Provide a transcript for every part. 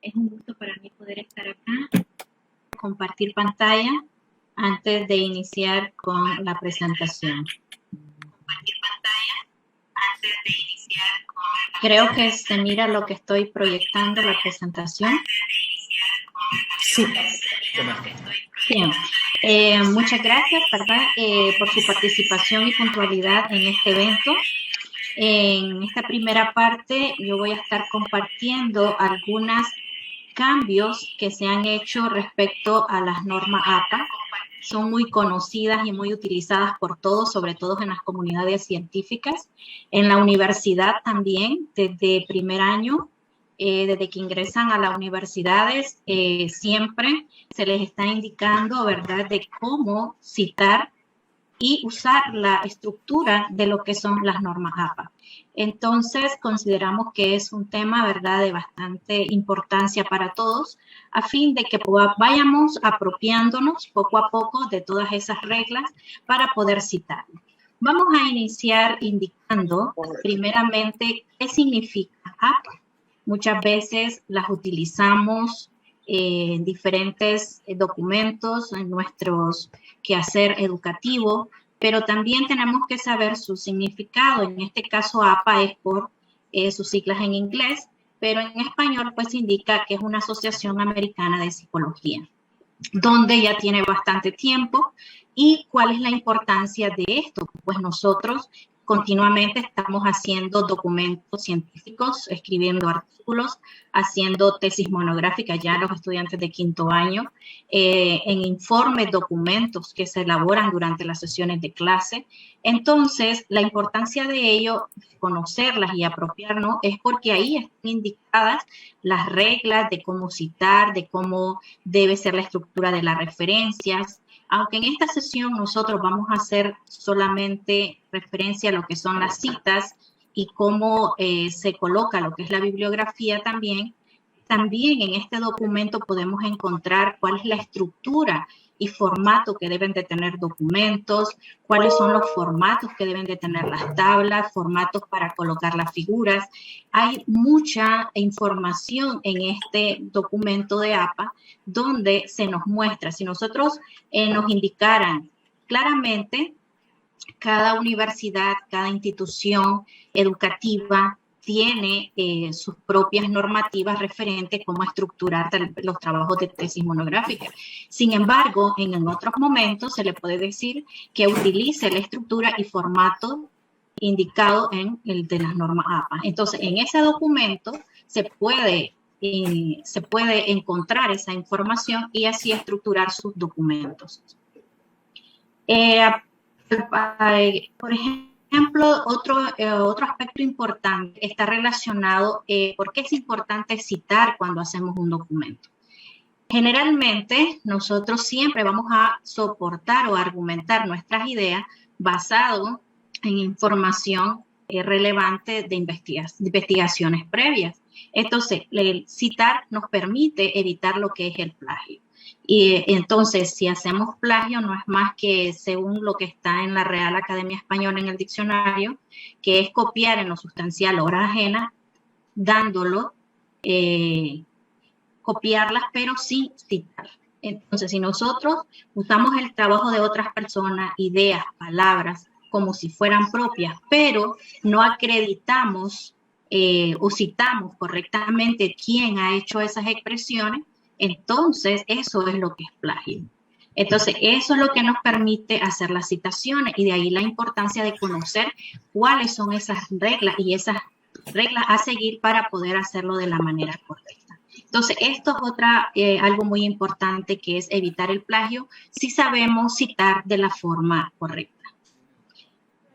Es un gusto para mí poder estar acá, compartir pantalla antes de iniciar con la presentación. Creo que se mira lo que estoy proyectando, la presentación. Sí. Bien. Muchas gracias, ¿verdad? Por su participación y puntualidad en este evento. En esta primera parte yo voy a estar compartiendo algunos cambios que se han hecho respecto a las normas APA. Son muy conocidas y muy utilizadas por todos, sobre todo en las comunidades científicas. En la universidad también, desde primer año, desde que ingresan a las universidades, siempre se les está indicando, ¿verdad?, de cómo citar y usar la estructura de lo que son las normas APA. Entonces, consideramos que es un tema, ¿verdad?, de bastante importancia para todos, a fin de que vayamos apropiándonos poco a poco de todas esas reglas para poder citar. Vamos a iniciar indicando, primeramente, qué significa APA. Muchas veces las utilizamos en diferentes documentos, en nuestros quehacer educativo, pero también tenemos que saber su significado. En este caso, APA es por sus siglas en inglés, pero en español pues indica que es una asociación americana de psicología, donde ya tiene bastante tiempo. ¿Y cuál es la importancia de esto? Pues nosotros continuamente estamos haciendo documentos científicos, escribiendo artículos, haciendo tesis monográficas ya los estudiantes de quinto año, en informes, documentos que se elaboran durante las sesiones de clase. Entonces, la importancia de ello, conocerlas y apropiarnos, es porque ahí están indicadas las reglas de cómo citar, de cómo debe ser la estructura de las referencias. Aunque en esta sesión nosotros vamos a hacer solamente referencia a lo que son las citas y cómo se coloca lo que es la bibliografía también en este documento podemos encontrar cuál es la estructura y formato que deben de tener documentos, cuáles son los formatos que deben de tener las tablas, formatos para colocar las figuras. Hay mucha información en este documento de APA donde se nos muestra. Si nosotros nos indicaran claramente cada universidad, cada institución educativa tiene sus propias normativas referentes a cómo estructurar los trabajos de tesis monográfica. Sin embargo, en otros momentos se le puede decir que utilice la estructura y formato indicado en el de las normas APA. Entonces, en ese documento se puede encontrar esa información y así estructurar sus documentos. Por ejemplo, otro aspecto importante está relacionado, ¿por qué es importante citar cuando hacemos un documento? Generalmente, nosotros siempre vamos a soportar o argumentar nuestras ideas basado en información relevante de investigaciones previas. Entonces, el citar nos permite evitar lo que es el plagio. Y entonces, si hacemos plagio, no es más que, según lo que está en la Real Academia Española en el diccionario, que es copiar en lo sustancial obra ajena, dándolo, copiarlas, pero sin citar. Entonces, si nosotros usamos el trabajo de otras personas, ideas, palabras, como si fueran propias, pero no acreditamos o citamos correctamente quién ha hecho esas expresiones, entonces eso es lo que es plagio. Entonces, eso es lo que nos permite hacer las citaciones y de ahí la importancia de conocer cuáles son esas reglas y esas reglas a seguir para poder hacerlo de la manera correcta. Entonces, esto es algo muy importante, que es evitar el plagio si sabemos citar de la forma correcta.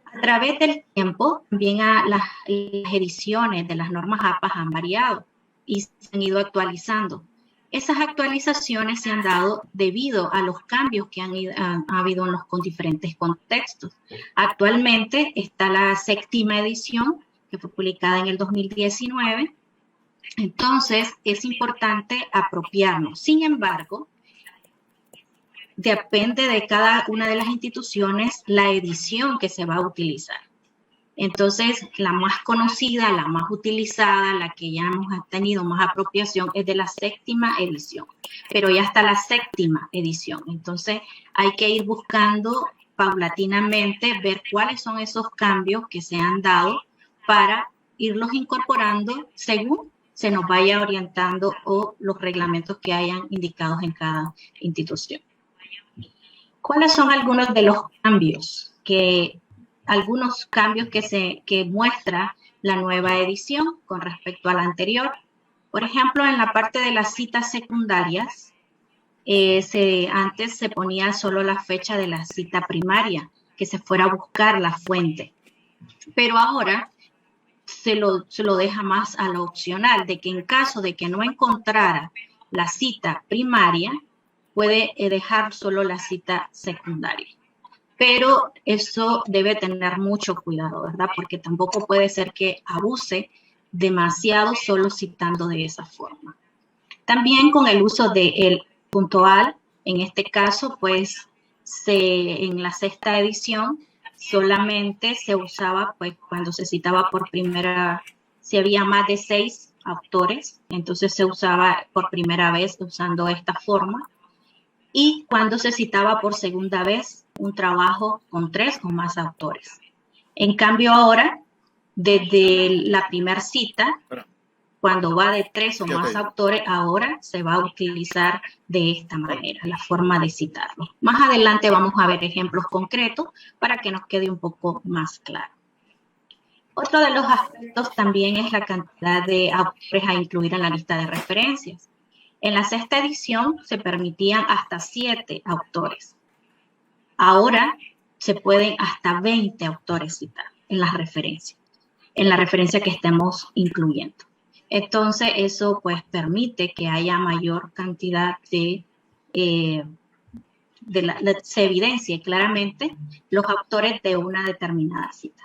A través del tiempo, también las ediciones de las normas APA han variado y se han ido actualizando. Esas actualizaciones se han dado debido a los cambios que ha habido con diferentes contextos. Actualmente está la 7ª edición, que fue publicada en el 2019. Entonces, es importante apropiarnos. Sin embargo, depende de cada una de las instituciones la edición que se va a utilizar. Entonces, la más conocida, la más utilizada, la que ya hemos tenido más apropiación es de la 7ª edición, pero ya está la 7ª edición. Entonces, hay que ir buscando paulatinamente, ver cuáles son esos cambios que se han dado para irlos incorporando según se nos vaya orientando o los reglamentos que hayan indicados en cada institución. ¿Cuáles son algunos de los cambios que muestra la nueva edición con respecto a la anterior? Por ejemplo, en la parte de las citas secundarias, antes se ponía solo la fecha de la cita primaria, que se fuera a buscar la fuente. Pero ahora se lo deja más a lo opcional, de que en caso de que no encontrara la cita primaria, puede dejar solo la cita secundaria. Pero eso debe tener mucho cuidado, ¿verdad? Porque tampoco puede ser que abuse demasiado solo citando de esa forma. También con el uso del puntual, en este caso, pues en la 6ª edición solamente se usaba, pues cuando se citaba por primera, si había más de 6 autores, entonces se usaba por primera vez usando esta forma. Y cuando se citaba por segunda vez un trabajo con 3 o más autores. En cambio ahora, desde la primera cita, cuando va de 3 o más autores, ahora se va a utilizar de esta manera, la forma de citarlo. Más adelante vamos a ver ejemplos concretos para que nos quede un poco más claro. Otro de los aspectos también es la cantidad de autores a incluir en la lista de referencias. En la 6ª edición se permitían hasta 7 autores. Ahora se pueden hasta 20 autores citar en la referencia que estemos incluyendo. Entonces, eso pues permite que haya mayor cantidad se evidencie claramente los autores de una determinada cita.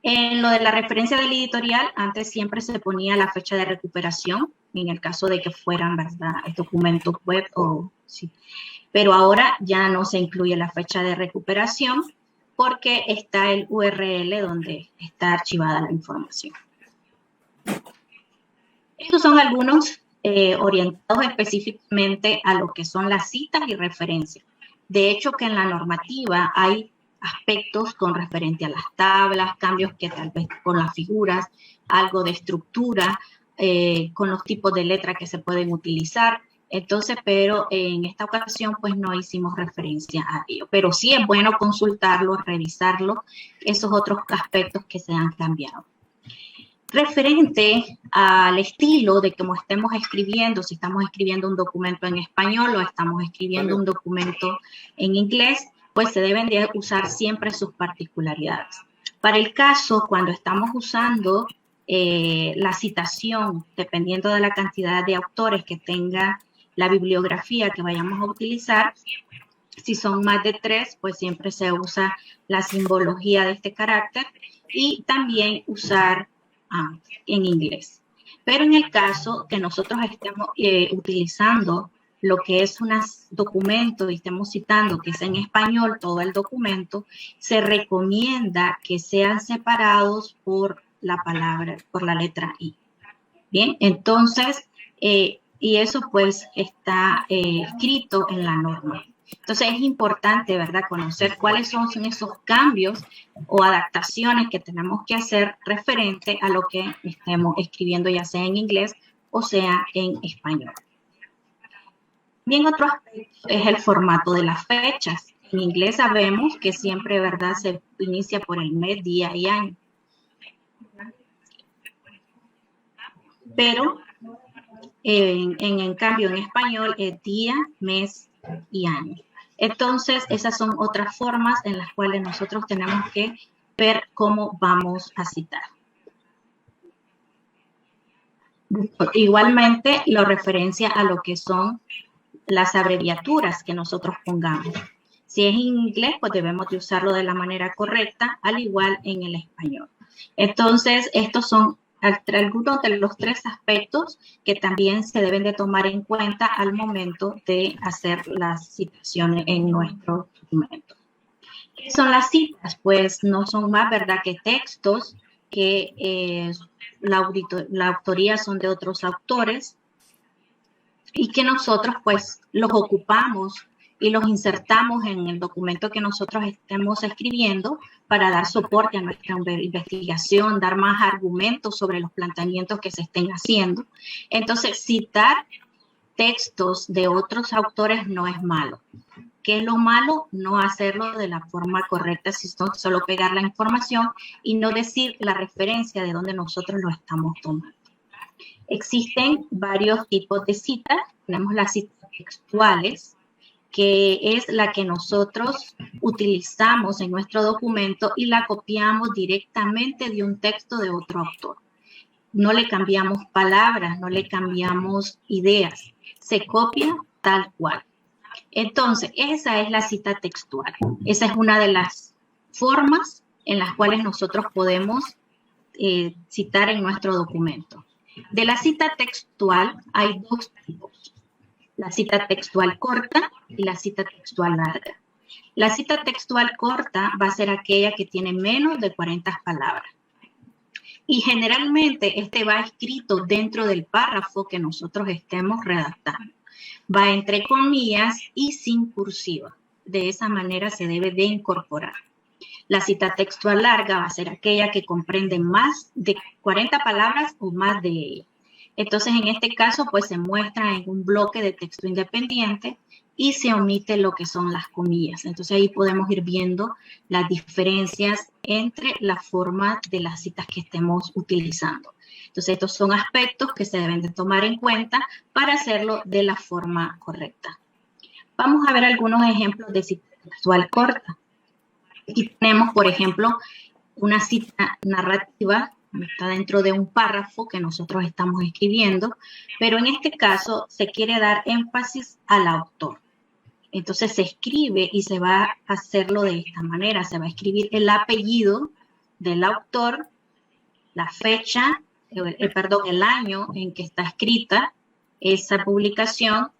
En lo de la referencia del editorial, antes siempre se ponía la fecha de recuperación, en el caso de que fueran, ¿verdad?, documentos web o sí. Pero ahora ya no se incluye la fecha de recuperación porque está el URL donde está archivada la información. Estos son algunos orientados específicamente a lo que son las citas y referencias. De hecho, que en la normativa hay aspectos con referente a las tablas, cambios que tal vez con las figuras, algo de estructura, con los tipos de letra que se pueden utilizar. Entonces, pero en esta ocasión pues no hicimos referencia a ello. Pero sí es bueno consultarlo, revisarlo, esos otros aspectos que se han cambiado. Referente al estilo de cómo estemos escribiendo, si estamos escribiendo un documento en español o estamos escribiendo un documento en inglés, pues se deben de usar siempre sus particularidades. Para el caso, cuando estamos usando la citación, dependiendo de la cantidad de autores que tenga la bibliografía que vayamos a utilizar, si son más de 3, pues siempre se usa la simbología de este carácter y también usar en inglés. Pero en el caso que nosotros estemos utilizando lo que es un documento y estemos citando que es en español todo el documento, se recomienda que sean separados por la palabra, por la letra I. Bien, entonces, y eso pues está escrito en la norma. Entonces es importante, ¿verdad?, conocer cuáles son esos cambios o adaptaciones que tenemos que hacer referente a lo que estemos escribiendo, ya sea en inglés o sea en español. Bien, otro aspecto es el formato de las fechas. En inglés sabemos que siempre, ¿verdad?, se inicia por el mes, día y año. Pero en cambio en español es día, mes y año. Entonces, esas son otras formas en las cuales nosotros tenemos que ver cómo vamos a citar. Igualmente, lo referencia a lo que son las abreviaturas que nosotros pongamos. Si es en inglés, pues debemos de usarlo de la manera correcta, al igual en el español. Entonces, estos son algunos de los 3 aspectos que también se deben de tomar en cuenta al momento de hacer las citaciones en nuestro documento. ¿Qué son las citas? Pues no son más, ¿verdad?, que textos que la autoría son de otros autores y que nosotros pues los ocupamos y los insertamos en el documento que nosotros estemos escribiendo para dar soporte a nuestra investigación, dar más argumentos sobre los planteamientos que se estén haciendo. Entonces, citar textos de otros autores no es malo. ¿Qué es lo malo? No hacerlo de la forma correcta, sino solo pegar la información y no decir la referencia de donde nosotros lo estamos tomando. Existen varios tipos de citas. Tenemos las citas textuales, que es la que nosotros utilizamos en nuestro documento y la copiamos directamente de un texto de otro autor. No le cambiamos palabras, no le cambiamos ideas, se copia tal cual. Entonces, esa es la cita textual. Esa es una de las formas en las cuales nosotros podemos citar en nuestro documento. De la cita textual hay dos tipos: la cita textual corta y la cita textual larga. La cita textual corta va a ser aquella que tiene menos de 40 palabras. Y generalmente este va escrito dentro del párrafo que nosotros estemos redactando. Va entre comillas y sin cursiva. De esa manera se debe de incorporar. La cita textual larga va a ser aquella que comprende más de 40 palabras o más de ella. Entonces, en este caso, pues se muestra en un bloque de texto independiente y se omite lo que son las comillas. Entonces, ahí podemos ir viendo las diferencias entre la forma de las citas que estemos utilizando. Entonces, estos son aspectos que se deben de tomar en cuenta para hacerlo de la forma correcta. Vamos a ver algunos ejemplos de cita textual corta. Aquí tenemos, por ejemplo, una cita narrativa, está dentro de un párrafo que nosotros estamos escribiendo, pero en este caso se quiere dar énfasis al autor. Entonces se escribe y se va a hacerlo de esta manera. Se va a escribir el apellido del autor, la fecha, el año en que está escrita esa publicación.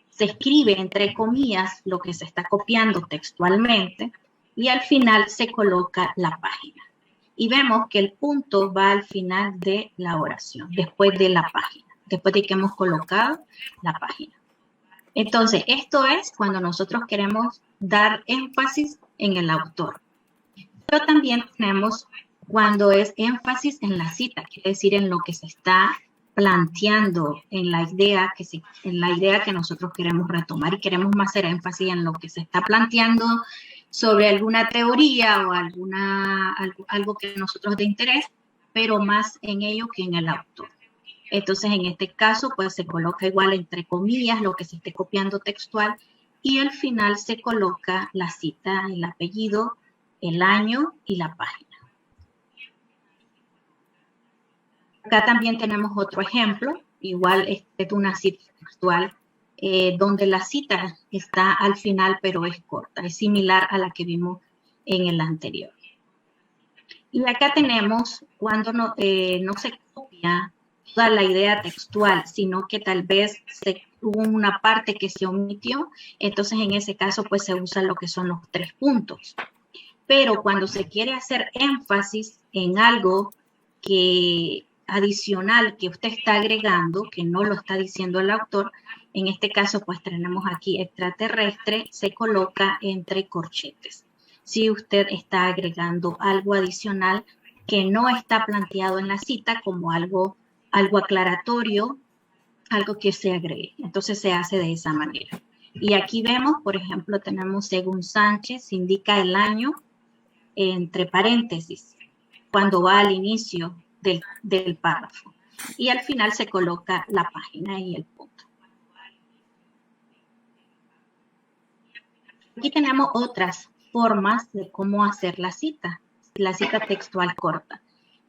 Se escribe entre comillas lo que se está copiando textualmente y al final se coloca la página. Y vemos que el punto va al final de la oración, después de la página, después de que hemos colocado la página. Entonces, esto es cuando nosotros queremos dar énfasis en el autor. Pero también tenemos cuando es énfasis en la cita, quiere decir en lo que se está planteando, en la idea que nosotros queremos retomar y queremos más hacer énfasis en lo que se está planteando sobre alguna teoría o algo que a nosotros de interés, pero más en ello que en el autor. Entonces, en este caso, pues se coloca igual entre comillas lo que se esté copiando textual y al final se coloca la cita, el apellido, el año y la página. Acá también tenemos otro ejemplo, igual es una cita textual, donde la cita está al final, pero es corta, es similar a la que vimos en el anterior. Y acá tenemos cuando no se copia toda la idea textual, sino que tal vez hubo una parte que se omitió, entonces en ese caso pues se usa lo que son los 3 puntos. Pero cuando se quiere hacer énfasis en algo adicional que usted está agregando, que no lo está diciendo el autor, en este caso pues tenemos aquí extraterrestre, se coloca entre corchetes. Si usted está agregando algo adicional que no está planteado en la cita como algo aclaratorio, algo que se agregue, entonces se hace de esa manera. Y aquí vemos, por ejemplo, tenemos según Sánchez, indica el año entre paréntesis, cuando va al inicio del párrafo. Y al final se coloca la página y el punto. Aquí tenemos otras formas de cómo hacer la cita textual corta.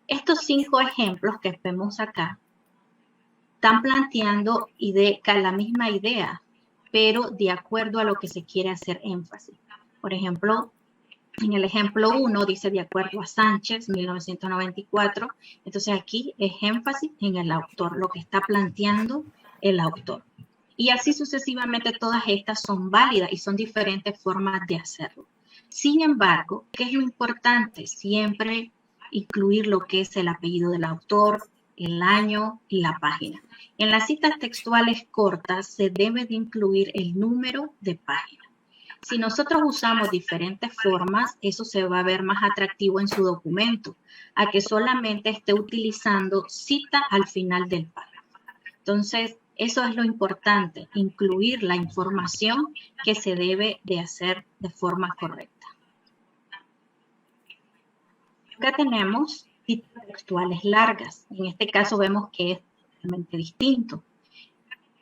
Estos 5 ejemplos que vemos acá están planteando la misma idea, pero de acuerdo a lo que se quiere hacer énfasis. Por ejemplo, en el ejemplo 1 dice de acuerdo a Sánchez, 1994. Entonces aquí es énfasis en el autor, lo que está planteando el autor. Y así sucesivamente todas estas son válidas y son diferentes formas de hacerlo. Sin embargo, ¿qué es lo importante? Siempre incluir lo que es el apellido del autor, el año y la página. En las citas textuales cortas se debe de incluir el número de página. Si nosotros usamos diferentes formas, eso se va a ver más atractivo en su documento, a que solamente esté utilizando cita al final del párrafo. Entonces, eso es lo importante, incluir la información que se debe de hacer de forma correcta. Acá tenemos citas textuales largas. En este caso vemos que es totalmente distinto.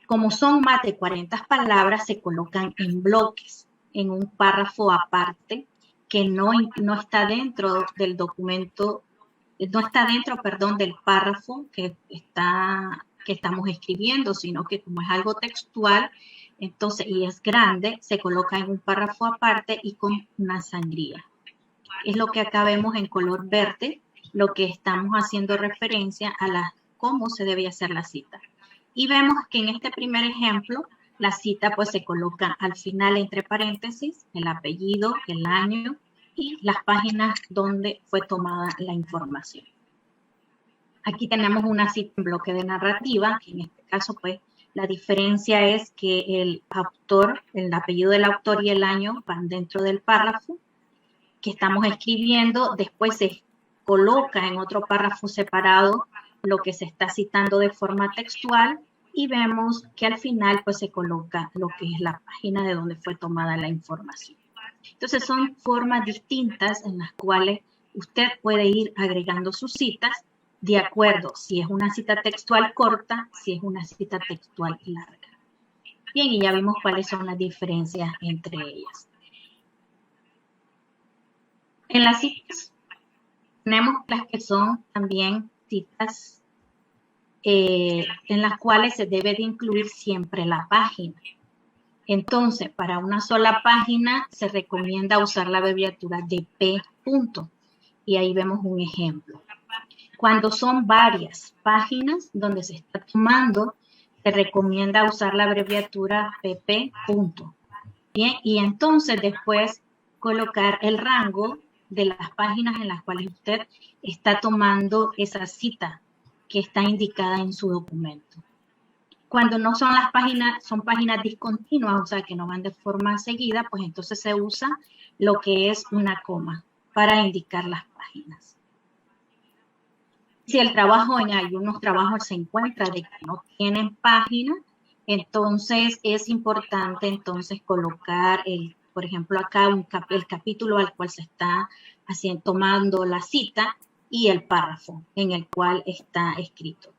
Como son más de 40 palabras, se colocan en bloques, en un párrafo aparte, que no está dentro del documento, no está dentro, perdón, del párrafo que estamos escribiendo, sino que como es algo textual, entonces, y es grande, se coloca en un párrafo aparte y con una sangría. Es lo que acá vemos en color verde, lo que estamos haciendo referencia a cómo se debe hacer la cita. Y vemos que en este primer ejemplo, la cita pues se coloca al final entre paréntesis, el apellido, el año y las páginas donde fue tomada la información. Aquí tenemos una cita en bloque de narrativa, que en este caso pues la diferencia es que el autor, el apellido del autor y el año van dentro del párrafo que estamos escribiendo, después se coloca en otro párrafo separado lo que se está citando de forma textual y vemos que al final pues se coloca lo que es la página de donde fue tomada la información. Entonces son formas distintas en las cuales usted puede ir agregando sus citas de acuerdo si es una cita textual corta, si es una cita textual larga. Bien, y ya vimos cuáles son las diferencias entre ellas. En las citas tenemos las que son también citas en las cuales se debe de incluir siempre la página. Entonces, para una sola página se recomienda usar la abreviatura de P. Y ahí vemos un ejemplo. Cuando son varias páginas donde se está tomando, se recomienda usar la abreviatura PP. Bien, y entonces después colocar el rango de las páginas en las cuales usted está tomando esa cita que está indicada en su documento. Cuando no son las páginas, son páginas discontinuas, o sea, que no van de forma seguida, pues entonces se usa lo que es una coma para indicar las páginas. Si el trabajo en algunos trabajos se encuentra de que no tienen página, entonces es importante entonces colocar, por ejemplo, acá el capítulo al cual se está tomando la cita y el párrafo en el cual está escrito.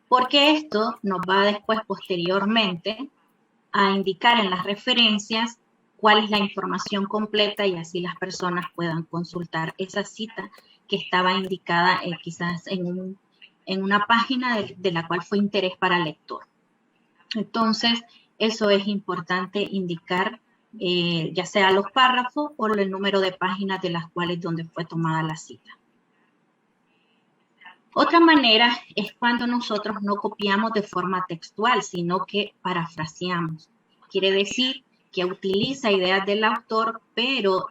Porque esto nos va después posteriormente a indicar en las referencias cuál es la información completa y así las personas puedan consultar esa cita que estaba indicada quizás en una página de la cual fue interés para el lector. Entonces, eso es importante indicar, ya sea los párrafos o el número de páginas de las cuales donde fue tomada la cita. Otra manera es cuando nosotros no copiamos de forma textual, sino que parafraseamos. Quiere decir que utiliza ideas del autor, pero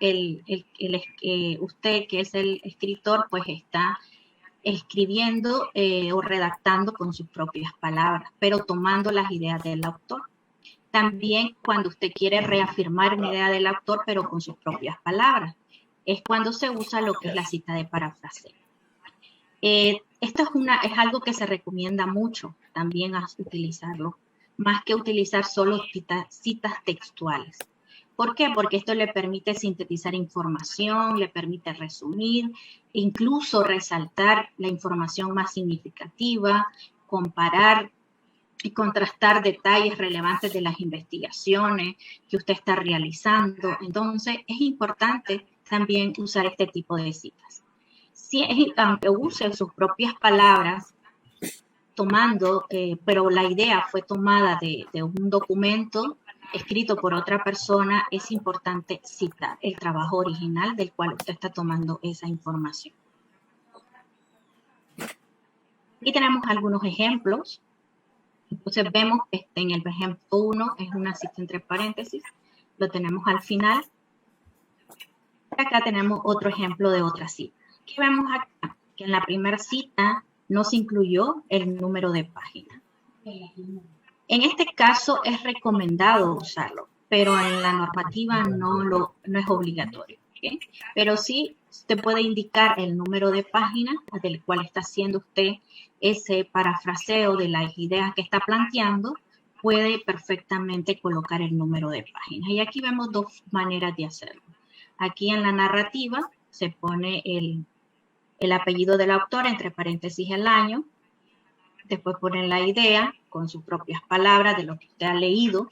usted que es el escritor, pues está escribiendo o redactando con sus propias palabras, pero tomando las ideas del autor. También cuando usted quiere reafirmar una idea del autor, pero con sus propias palabras, es cuando se usa lo que es la cita de parafraseo. Esto es algo que se recomienda mucho también a utilizarlo, más que utilizar solo citas textuales. ¿Por qué? Porque esto le permite sintetizar información, le permite resumir, incluso resaltar la información más significativa, comparar y contrastar detalles relevantes de las investigaciones que usted está realizando. Entonces, es importante también usar este tipo de citas. Aunque use sus propias palabras, tomando, pero la idea fue tomada de un documento escrito por otra persona, es importante citar el trabajo original del cual usted está tomando esa información. Aquí tenemos algunos ejemplos. Entonces vemos que en el ejemplo 1 es una cita entre paréntesis, lo tenemos al final. Acá tenemos otro ejemplo de otra cita. ¿Qué vemos acá? Que en la primera cita no se incluyó el número de página. En este caso es recomendado usarlo, pero en la normativa no es obligatorio. ¿Okay? Pero sí te puede indicar el número de página del cual está haciendo usted ese parafraseo de las ideas que está planteando, puede perfectamente colocar el número de páginas. Y aquí vemos dos maneras de hacerlo. Aquí en la narrativa se pone el apellido del autor, entre paréntesis el año, después ponen la idea con sus propias palabras de lo que usted ha leído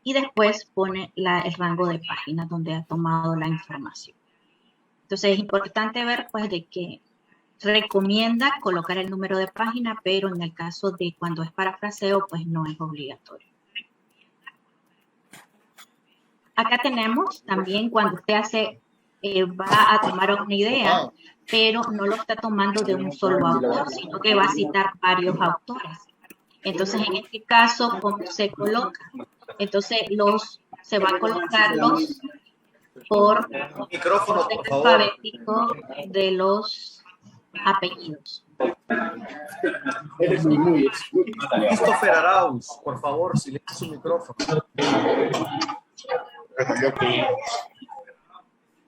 y después pone el rango de páginas donde ha tomado la información. Entonces es importante ver pues de que recomienda colocar el número de página, pero en el caso de cuando es parafraseo pues no es obligatorio. Acá tenemos también cuando usted va a tomar una idea, pero no lo está tomando de un solo autor, sino que va a citar varios autores. Entonces, en este caso, ¿cómo se coloca? Entonces, se va a colocarlos por orden alfabético de los apellidos. Christopher Arauz, por favor, silencie su micrófono.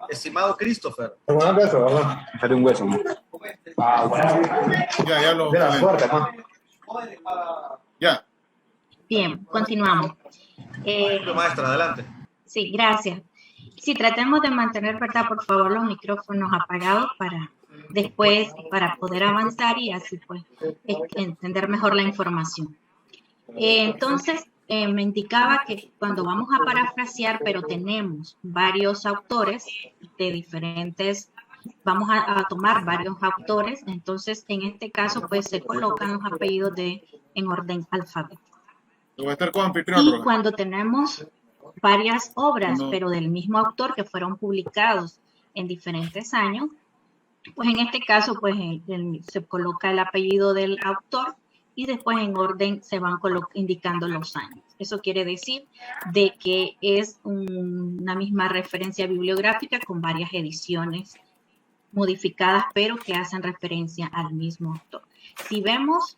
Estimado Christopher. Dale un hueso. Ya lo. Ya. Bien, continuamos. Maestra, adelante. Sí, gracias. Sí, tratemos de mantener, ¿verdad? Por favor, los micrófonos apagados para después, para poder avanzar y así pues entender mejor la información. Entonces, me indicaba que cuando vamos a parafrasear, pero tenemos varios autores de diferentes, vamos a tomar varios autores, entonces en este caso pues se colocan los apellidos en orden alfabético. Y cuando tenemos varias obras, pero del mismo autor que fueron publicados en diferentes años, pues en este caso pues se coloca el apellido del autor y después en orden se van indicando los años. Eso quiere decir de que es una misma referencia bibliográfica con varias ediciones modificadas, pero que hacen referencia al mismo autor. Si vemos,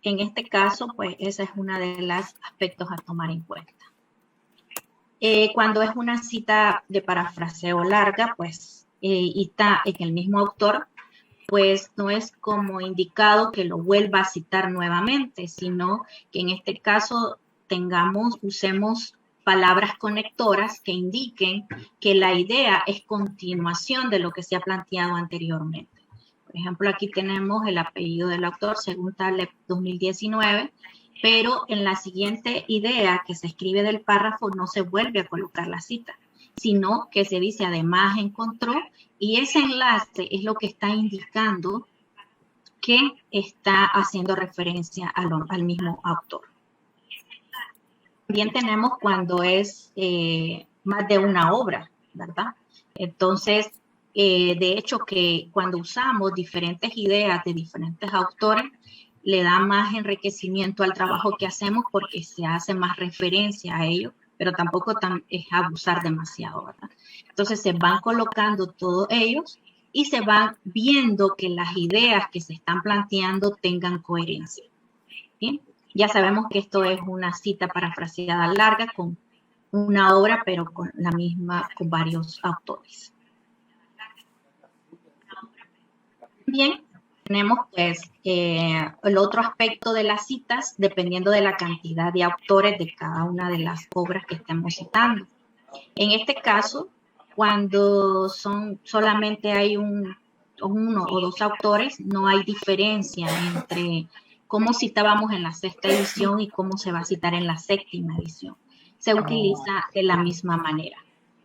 en este caso, pues esa es una de los aspectos a tomar en cuenta. Cuando es una cita de parafraseo larga, pues, y está en el mismo autor, pues no es como indicado que lo vuelva a citar nuevamente, sino que en este caso usemos palabras conectoras que indiquen que la idea es continuación de lo que se ha planteado anteriormente. Por ejemplo, aquí tenemos el apellido del autor según Taleb 2019, pero en la siguiente idea que se escribe del párrafo no se vuelve a colocar la cita, sino que se dice además encontró, y ese enlace es lo que está indicando que está haciendo referencia al mismo autor. También tenemos cuando es más de una obra, ¿verdad? Entonces, de hecho que cuando usamos diferentes ideas de diferentes autores, le da más enriquecimiento al trabajo que hacemos porque se hace más referencia a ello, pero tampoco es abusar demasiado, ¿verdad? Entonces se van colocando todos ellos y se van viendo que las ideas que se están planteando tengan coherencia. ¿Bien? Ya sabemos que esto es una cita parafraseada larga con una obra, pero con varios autores. Bien, tenemos pues el otro aspecto de las citas, dependiendo de la cantidad de autores de cada una de las obras que estemos citando. En este caso, cuando solamente hay uno o dos autores, no hay diferencia entre cómo citábamos en la sexta edición y cómo se va a citar en la séptima edición. Se utiliza de la misma manera.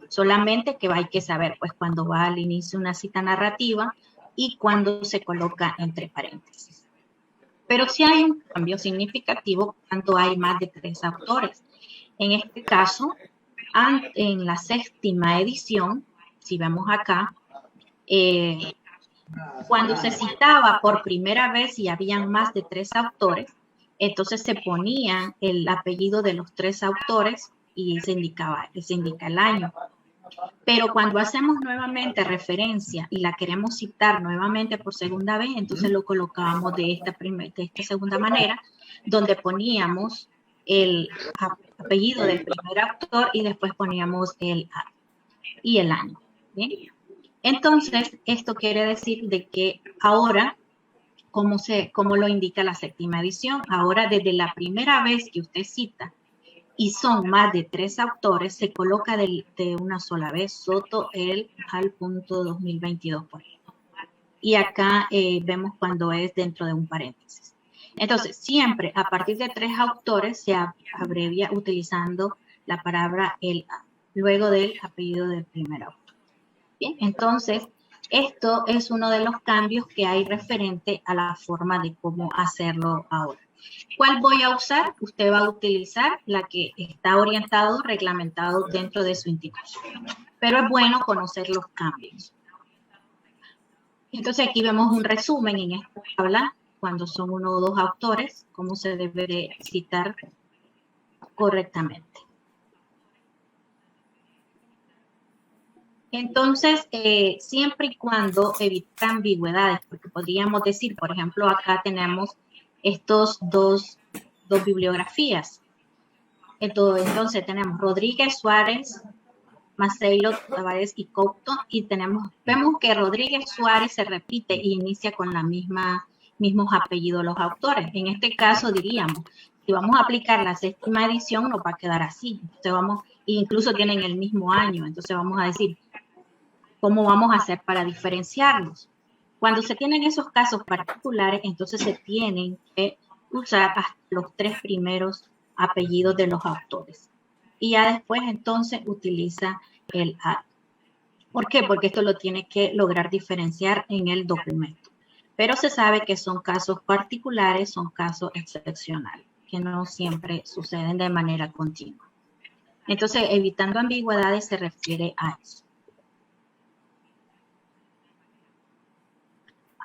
Solamente que hay que saber, pues, cuando va al inicio una cita narrativa y cuando se coloca entre paréntesis. Pero sí hay un cambio significativo cuando hay más de 3 autores. En este caso, en la séptima edición, si vemos acá, cuando se citaba por primera vez y habían más de 3 autores, entonces se ponía el apellido de los 3 autores y se indica el año. Pero cuando hacemos nuevamente referencia y la queremos citar nuevamente por segunda vez, entonces lo colocábamos de esta segunda manera, donde poníamos el apellido del primer autor y después poníamos el y el año. ¿Bien? Entonces, esto quiere decir de que ahora, como lo indica la séptima edición, ahora desde la primera vez que usted cita y son más de 3 autores, se coloca de una sola vez Soto el al punto 2022, por ejemplo. Y acá vemos cuando es dentro de un paréntesis. Entonces, siempre a partir de 3 autores se abrevia utilizando la palabra el a, luego del apellido del primer autor. Bien, entonces, esto es uno de los cambios que hay referente a la forma de cómo hacerlo ahora. ¿Cuál voy a usar? Usted va a utilizar la que está orientado, reglamentado dentro de su institución. Pero es bueno conocer los cambios. Entonces, aquí vemos un resumen en esta tabla, cuando son 1 o 2 autores, cómo se debe de citar correctamente. Entonces, siempre y cuando evita ambigüedades, porque podríamos decir, por ejemplo, acá tenemos estos dos bibliografías. Entonces tenemos Rodríguez, Suárez, Maceiro, Tavares y Couto, y vemos que Rodríguez Suárez se repite y inicia con la mismos apellidos los autores. En este caso diríamos, si vamos a aplicar la séptima edición, nos va a quedar así. Entonces incluso tienen el mismo año, entonces vamos a decir, ¿cómo vamos a hacer para diferenciarlos? Cuando se tienen esos casos particulares, entonces se tienen que usar hasta los 3 primeros apellidos de los autores. Y ya después, entonces, utiliza el A. ¿Por qué? Porque esto lo tiene que lograr diferenciar en el documento. Pero se sabe que son casos particulares, son casos excepcionales, que no siempre suceden de manera continua. Entonces, evitando ambigüedades se refiere a eso.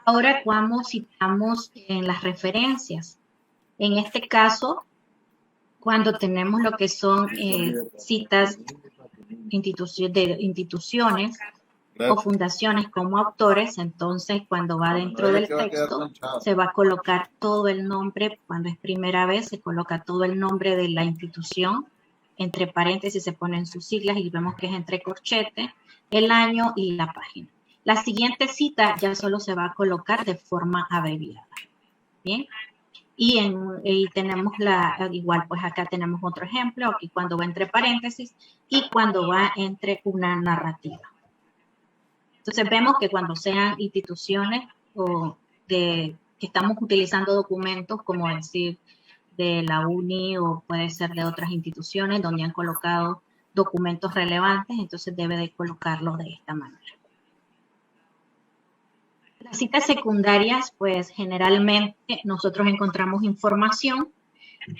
Ahora, ¿cómo citamos en las referencias? En este caso, cuando tenemos lo que son citas de instituciones o fundaciones como autores, entonces cuando va dentro del texto se va a colocar todo el nombre, cuando es primera vez se coloca todo el nombre de la institución, entre paréntesis se ponen sus siglas y vemos que es entre corchete, el año y la página. La siguiente cita ya solo se va a colocar de forma abreviada. Bien. Y tenemos igual, pues acá tenemos otro ejemplo, aquí cuando va entre paréntesis y cuando va entre una narrativa. Entonces vemos que cuando sean instituciones o que estamos utilizando documentos, como decir de la UNI o puede ser de otras instituciones donde han colocado documentos relevantes, entonces debe de colocarlos de esta manera. Las citas secundarias, pues generalmente nosotros encontramos información,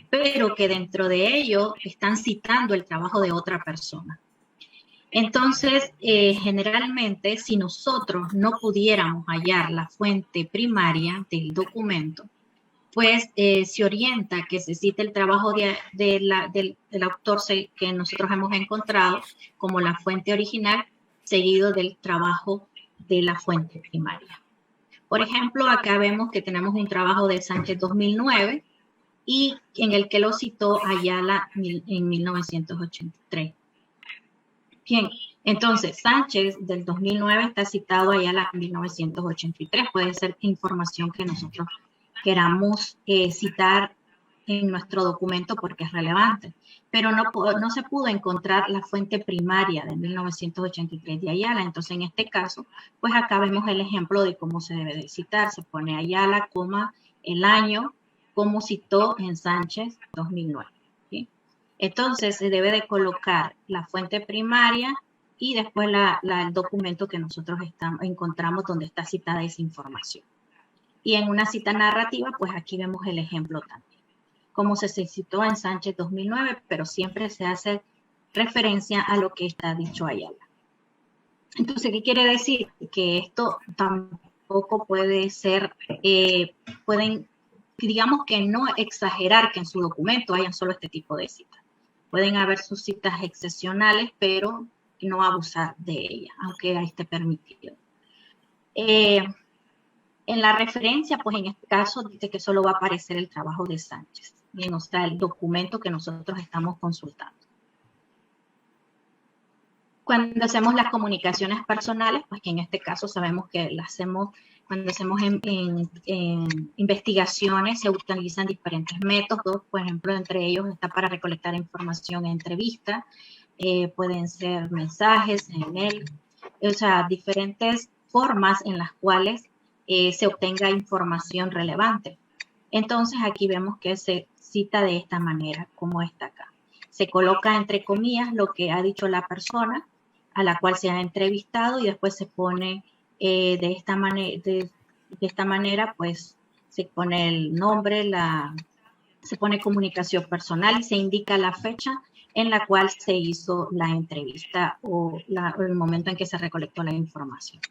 pero que dentro de ello están citando el trabajo de otra persona. Entonces, generalmente, si nosotros no pudiéramos hallar la fuente primaria del documento, pues se orienta que se cite el trabajo del autor que nosotros hemos encontrado como la fuente original, seguido del trabajo de la fuente primaria. Por ejemplo, acá vemos que tenemos un trabajo de Sánchez 2009 y en el que lo citó Ayala en 1983. Bien, entonces Sánchez del 2009 está citado Ayala en 1983. Puede ser información que nosotros queramos citar en nuestro documento porque es relevante, pero no se pudo encontrar la fuente primaria de 1983 de Ayala. Entonces, en este caso, pues acá vemos el ejemplo de cómo se debe de citar. Se pone Ayala, coma, el año, como citó en Sánchez 2009. ¿Sí? Entonces, se debe de colocar la fuente primaria y después el documento que nosotros encontramos donde está citada esa información. Y en una cita narrativa, pues aquí vemos el ejemplo también, como se citó en Sánchez 2009, pero siempre se hace referencia a lo que está dicho Ayala. Entonces, ¿qué quiere decir? Que esto tampoco puede ser, digamos que no exagerar que en su documento hayan solo este tipo de citas. Pueden haber sus citas excepcionales, pero no abusar de ella, aunque esté permitido. En la referencia, pues en este caso dice que solo va a aparecer el trabajo de Sánchez. Bien, o sea, el documento que nosotros estamos consultando. Cuando hacemos las comunicaciones personales, pues que en este caso sabemos que las hacemos, cuando hacemos en investigaciones se utilizan diferentes métodos, por ejemplo, entre ellos está para recolectar información en entrevistas, pueden ser mensajes, email, o sea, diferentes formas en las cuales se obtenga información relevante. Entonces aquí vemos que se cita de esta manera, como está acá. Se coloca entre comillas lo que ha dicho la persona a la cual se ha entrevistado y después se pone de esta manera, pues se pone el nombre, se pone comunicación personal y se indica la fecha en la cual se hizo la entrevista o el momento en que se recolectó la información.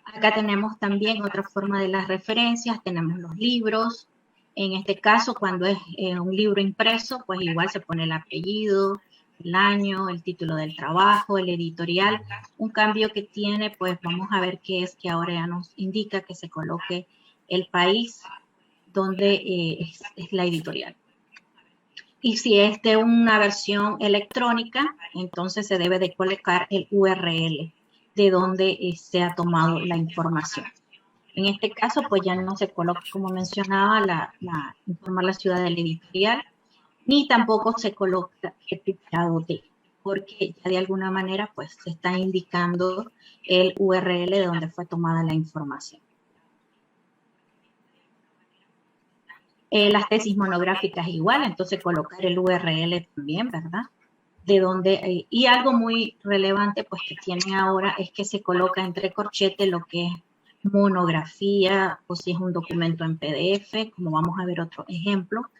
Acá tenemos también otra forma de las referencias, tenemos los libros. En este caso, cuando es un libro impreso, pues igual se pone el apellido, el año, el título del trabajo, el editorial. Un cambio que tiene, pues vamos a ver qué es que ahora ya nos indica que se coloque el país donde es la editorial. Y si es de una versión electrónica, entonces se debe de colocar el URL de donde se ha tomado la información. En este caso, pues ya no se coloca, como mencionaba, informar la ciudad del editorial, ni tampoco se coloca certificado de, porque ya de alguna manera pues se está indicando el URL de donde fue tomada la información. Las tesis monográficas igual, entonces colocar el URL también, ¿verdad? De donde, y algo muy relevante pues que tienen ahora es que se coloca entre corchetes lo que es monografía o si es un documento en PDF, como vamos a ver otro ejemplo.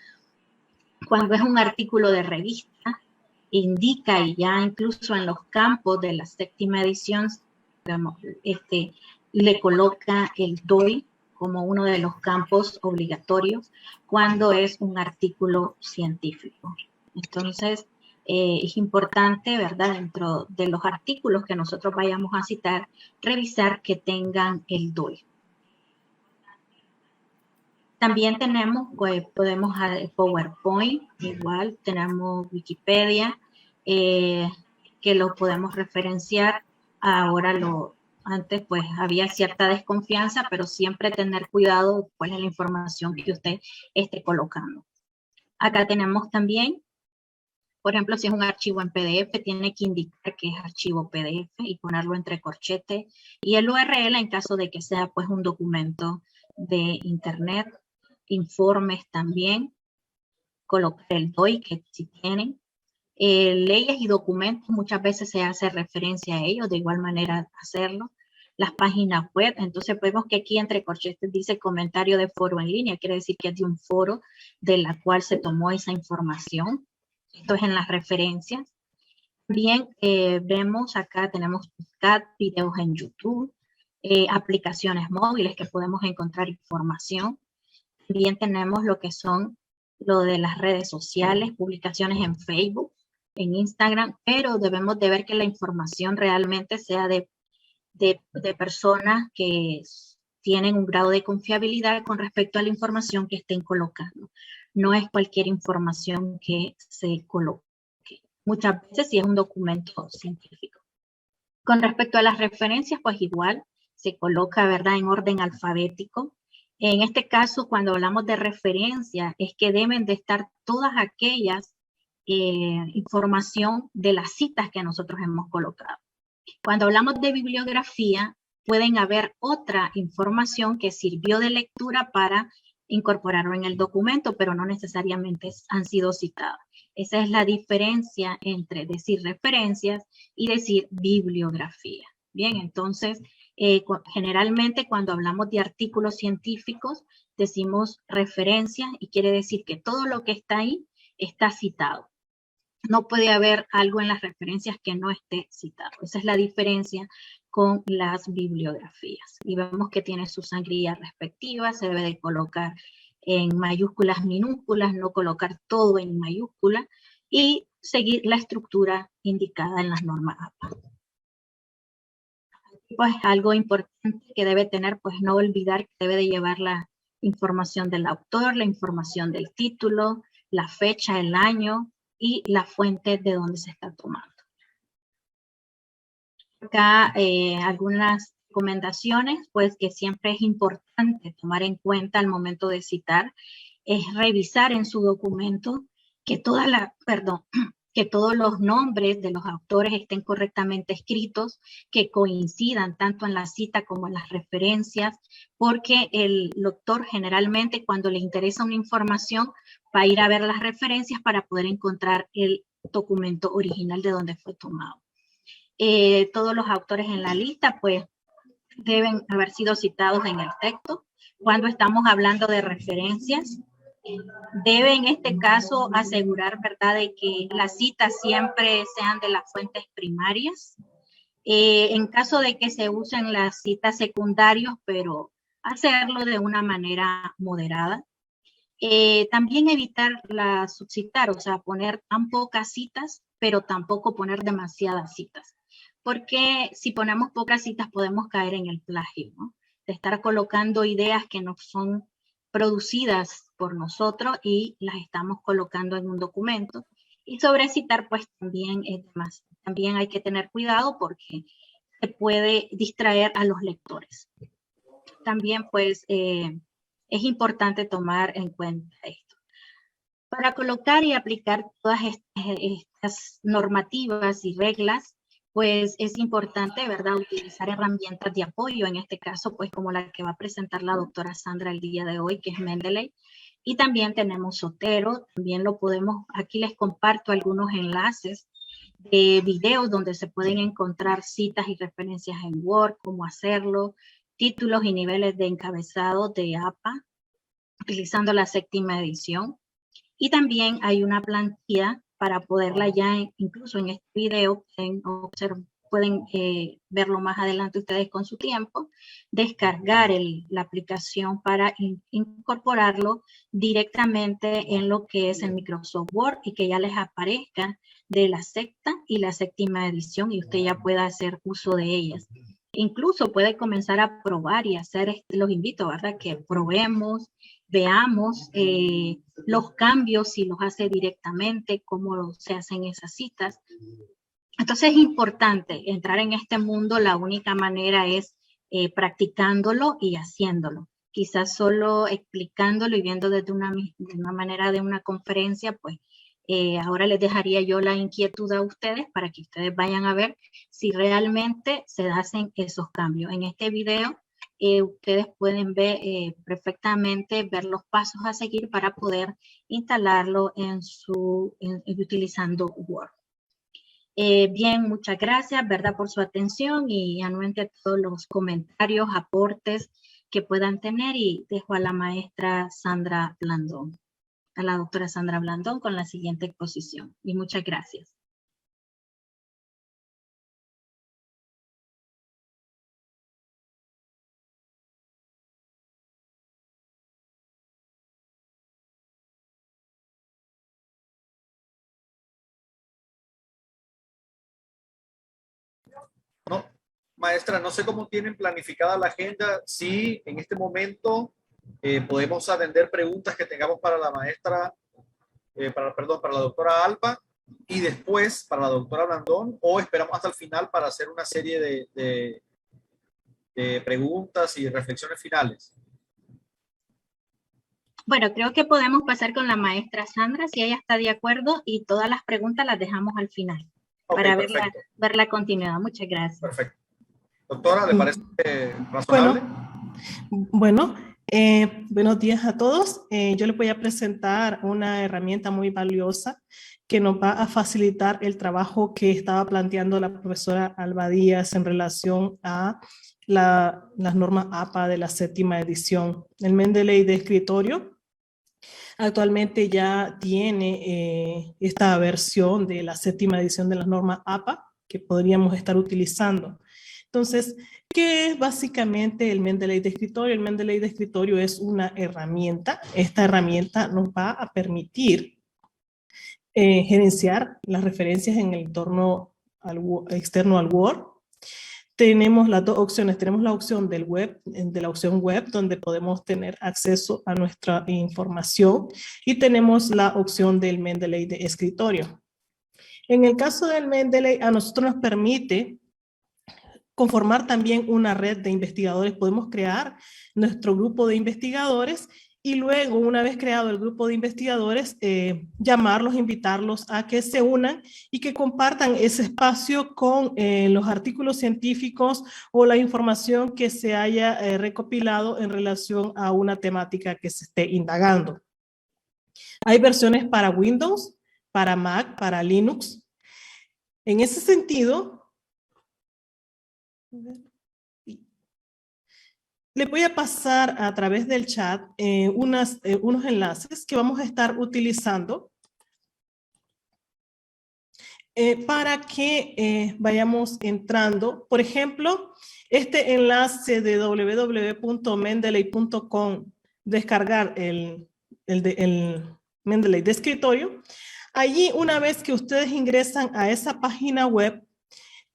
Cuando es un artículo de revista, indica y ya incluso en los campos de la 7ª edición, le coloca el DOI como uno de los campos obligatorios cuando es un artículo científico. Entonces, es importante, ¿verdad?, dentro de los artículos que nosotros vayamos a citar, revisar que tengan el DOI. También tenemos, pues, podemos PowerPoint, igual, tenemos Wikipedia, que lo podemos referenciar. Ahora antes pues había cierta desconfianza, pero siempre tener cuidado cuál es la información que usted esté colocando. Acá tenemos también, por ejemplo, si es un archivo en PDF, tiene que indicar que es archivo PDF y ponerlo entre corchetes. Y el URL en caso de que sea pues un documento de internet, informes también, colocar el DOI que si tienen. Leyes y documentos, muchas veces se hace referencia a ellos, de igual manera hacerlo. Las páginas web, entonces vemos que aquí entre corchetes dice comentario de foro en línea, quiere decir que es de un foro de la cual se tomó esa información. Esto es en las referencias. Bien, vemos acá, tenemos chat, videos en YouTube, aplicaciones móviles que podemos encontrar información. También tenemos lo que son lo de las redes sociales, publicaciones en Facebook, en Instagram, pero debemos de ver que la información realmente sea de personas que tienen un grado de confiabilidad con respecto a la información que estén colocando. No es cualquier información que se coloque. Muchas veces sí es un documento científico. Con respecto a las referencias, pues igual se coloca, ¿verdad?, en orden alfabético. En este caso, cuando hablamos de referencias, es que deben de estar todas aquellas información de las citas que nosotros hemos colocado. Cuando hablamos de bibliografía, pueden haber otra información que sirvió de lectura para incorporarlo en el documento, pero no necesariamente han sido citadas. Esa es la diferencia entre decir referencias y decir bibliografía. Bien, entonces, generalmente cuando hablamos de artículos científicos, decimos referencias y quiere decir que todo lo que está ahí está citado. No puede haber algo en las referencias que no esté citado. Esa es la diferencia con las bibliografías. Y vemos que tiene su sangría respectiva, se debe de colocar en mayúsculas, minúsculas, no colocar todo en mayúsculas. Y seguir la estructura indicada en las normas APA. Pues algo importante que debe tener, pues no olvidar que debe de llevar la información del autor, la información del título, la fecha, el año y la fuente de donde se está tomando. Acá algunas recomendaciones, pues que siempre es importante tomar en cuenta al momento de citar, es revisar en su documento que que todos los nombres de los autores estén correctamente escritos, que coincidan tanto en la cita como en las referencias, porque el lector generalmente cuando le interesa una información va a ir a ver las referencias para poder encontrar el documento original de donde fue tomado. Todos los autores en la lista pues deben haber sido citados en el texto. Cuando estamos hablando de referencias, debe en este caso asegurar, ¿verdad?, de que las citas siempre sean de las fuentes primarias. En caso de que se usen las citas secundarias, pero hacerlo de una manera moderada. También evitar la subcitar, o sea, poner tan pocas citas, pero tampoco poner demasiadas citas. Porque si ponemos pocas citas podemos caer en el plagio, ¿no? De estar colocando ideas que no son producidas por nosotros y las estamos colocando en un documento. Y sobre citar, pues también es más. También hay que tener cuidado porque se puede distraer a los lectores. También, pues, es importante tomar en cuenta esto. Para colocar y aplicar todas estas normativas y reglas, pues es importante, ¿verdad?, utilizar herramientas de apoyo, en este caso, pues como la que va a presentar la doctora Sandra el día de hoy, que es Mendeley. Y también tenemos Zotero, también lo podemos, aquí les comparto algunos enlaces de videos donde se pueden encontrar citas y referencias en Word, cómo hacerlo, títulos y niveles de encabezado de APA, utilizando la 7ª edición. Y también hay una plantilla para poderla ya, incluso en este video, pueden verlo más adelante ustedes con su tiempo, descargar la aplicación para incorporarlo directamente en lo que es el Microsoft Word y que ya les aparezca de la 6ª y la 7ª edición y usted ya pueda hacer uso de ellas. Incluso puede comenzar a probar y hacer, los invito, ¿verdad?, que probemos, veamos los cambios, si los hace directamente, cómo se hacen esas citas. Entonces es importante entrar en este mundo, la única manera es practicándolo y haciéndolo. Quizás solo explicándolo y viendo desde una manera de una conferencia, pues ahora les dejaría yo la inquietud a ustedes para que ustedes vayan a ver si realmente se hacen esos cambios. En este video ustedes pueden ver perfectamente, ver los pasos a seguir para poder instalarlo utilizando Word. Bien, muchas gracias, ¿verdad?, por su atención y anuente todos los comentarios, aportes que puedan tener y dejo a la maestra Sandra Blandón, a la doctora Sandra Blandón con la siguiente exposición. Y muchas gracias. No, maestra, no sé cómo tienen planificada la agenda, si en este momento podemos atender preguntas que tengamos para la maestra, para la doctora Alba y después para la doctora Blandón, o esperamos hasta el final para hacer una serie de preguntas y reflexiones finales. Bueno, creo que podemos pasar con la maestra Sandra, si ella está de acuerdo, y todas las preguntas las dejamos al final, para ver la continuidad. Muchas gracias. Perfecto. Doctora, ¿le parece razonable? Bueno, buenos días a todos. Yo les voy a presentar una herramienta muy valiosa que nos va a facilitar el trabajo que estaba planteando la profesora Alba Díaz en relación a las normas APA de la 7ª edición. El Mendeley de escritorio actualmente ya tiene esta versión de la 7ª edición de las normas APA que podríamos estar utilizando. Entonces, ¿qué es básicamente el Mendeley de escritorio? El Mendeley de escritorio es una herramienta. Esta herramienta nos va a permitir gerenciar las referencias en el entorno externo al Word. Tenemos las dos opciones. Tenemos la opción del web, de la opción web, donde podemos tener acceso a nuestra información, y tenemos la opción del Mendeley de escritorio. En el caso del Mendeley, a nosotros nos permite conformar también una red de investigadores. Podemos crear nuestro grupo de investigadores y luego, una vez creado el grupo de investigadores, llamarlos, invitarlos a que se unan y que compartan ese espacio con los artículos científicos o la información que se haya recopilado en relación a una temática que se esté indagando. Hay versiones para Windows, para Mac, para Linux. En ese sentido, le voy a pasar a través del chat unos enlaces que vamos a estar utilizando para que vayamos entrando. Por ejemplo, este enlace de www.mendeley.com, descargar el Mendeley de escritorio. Allí, una vez que ustedes ingresan a esa página web,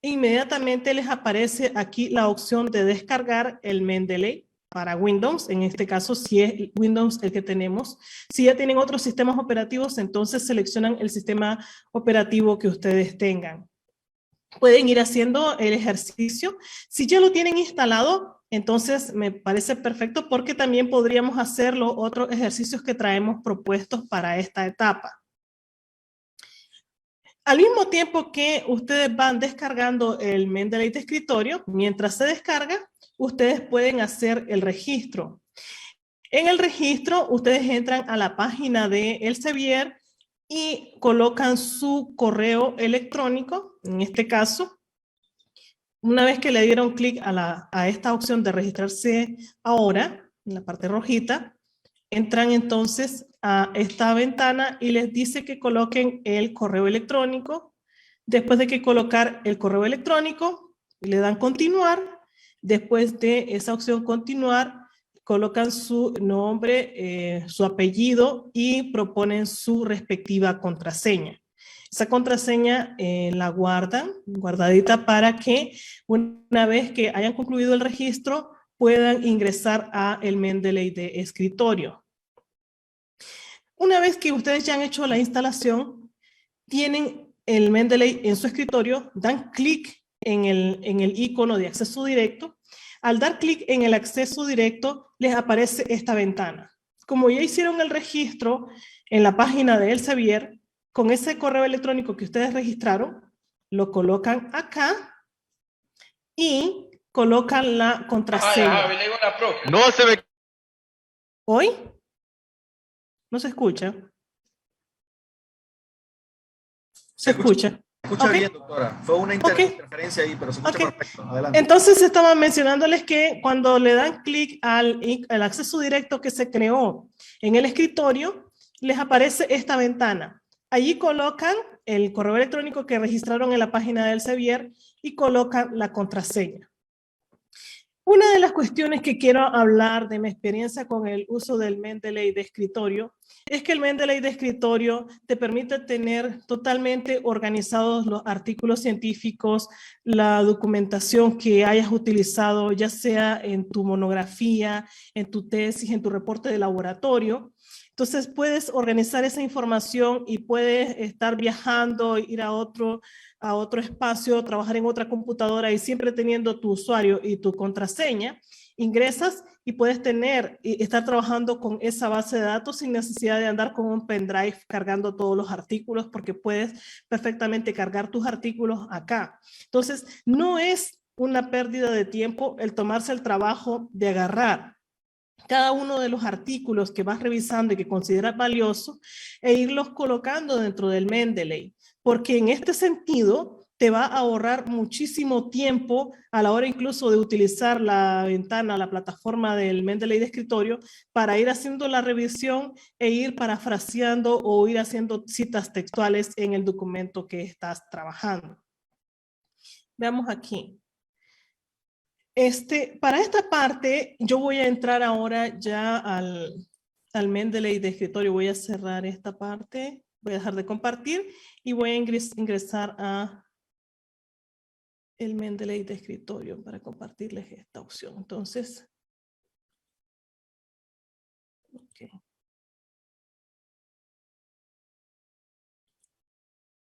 inmediatamente les aparece aquí la opción de descargar el Mendeley para Windows. En este caso, si es Windows el que tenemos. Si ya tienen otros sistemas operativos, entonces seleccionan el sistema operativo que ustedes tengan. Pueden ir haciendo el ejercicio. Si ya lo tienen instalado, entonces me parece perfecto, porque también podríamos hacer los otros ejercicios que traemos propuestos para esta etapa. Al mismo tiempo que ustedes van descargando el Mendeley de escritorio, mientras se descarga, ustedes pueden hacer el registro. En el registro, ustedes entran a la página de Elsevier y colocan su correo electrónico. En este caso, una vez que le dieron clic a esta opción de registrarse ahora, en la parte rojita, entran entonces a esta ventana y les dice que coloquen el correo electrónico. Después de que colocar el correo electrónico, le dan continuar. Después de esa opción continuar, colocan su nombre, su apellido y proponen su respectiva contraseña. Esa contraseña la guardan, guardadita, para que una vez que hayan concluido el registro, puedan ingresar a el Mendeley de escritorio. Una vez que ustedes ya han hecho la instalación, tienen el Mendeley en su escritorio, dan clic en el icono de acceso directo. Al dar clic en el acceso directo, les aparece esta ventana. Como ya hicieron el registro en la página de Elsevier, con ese correo electrónico que ustedes registraron, lo colocan acá y colocan la contraseña. No se ve. ¿Hoy? ¿No se escucha? ¿Se escucha? Escucha Okay. bien, doctora. Fue una interferencia ahí, pero se escucha perfecto. Adelante. Entonces estaba mencionándoles que cuando le dan clic al acceso directo que se creó en el escritorio, les aparece esta ventana. Allí colocan el correo electrónico que registraron en la página del Elsevier y colocan la contraseña. Una de las cuestiones que quiero hablar de mi experiencia con el uso del Mendeley de escritorio es que el Mendeley de escritorio te permite tener totalmente organizados los artículos científicos, la documentación que hayas utilizado, ya sea en tu monografía, en tu tesis, en tu reporte de laboratorio. Entonces puedes organizar esa información y puedes estar viajando, ir a otro espacio, trabajar en otra computadora y siempre teniendo tu usuario y tu contraseña, ingresas y puedes estar trabajando con esa base de datos sin necesidad de andar con un pendrive cargando todos los artículos, porque puedes perfectamente cargar tus artículos acá. Entonces, no es una pérdida de tiempo el tomarse el trabajo de agarrar cada uno de los artículos que vas revisando y que consideras valioso e irlos colocando dentro del Mendeley, porque en este sentido te va a ahorrar muchísimo tiempo a la hora incluso de utilizar la ventana, la plataforma del Mendeley de escritorio para ir haciendo la revisión e ir parafraseando o ir haciendo citas textuales en el documento que estás trabajando. Veamos aquí. Para esta parte, yo voy a entrar ahora ya al Mendeley de escritorio. Voy a cerrar esta parte Voy a dejar de compartir y voy a ingresar a el Mendeley de escritorio para compartirles esta opción. Entonces, okay.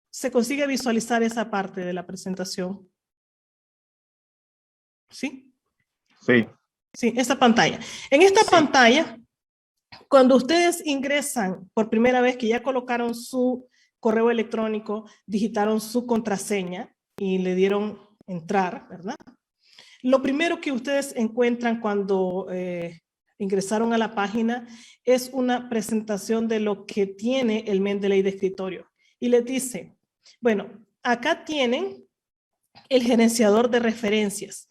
¿Se consigue visualizar esa parte de la presentación? ¿Sí? Sí. Sí, esa pantalla. En esta pantalla, cuando ustedes ingresan por primera vez que ya colocaron su correo electrónico, digitaron su contraseña y le dieron entrar, ¿verdad? Lo primero que ustedes encuentran cuando ingresaron a la página es una presentación de lo que tiene el Mendeley de escritorio. Y les dice, bueno, acá tienen el gerenciador de referencias.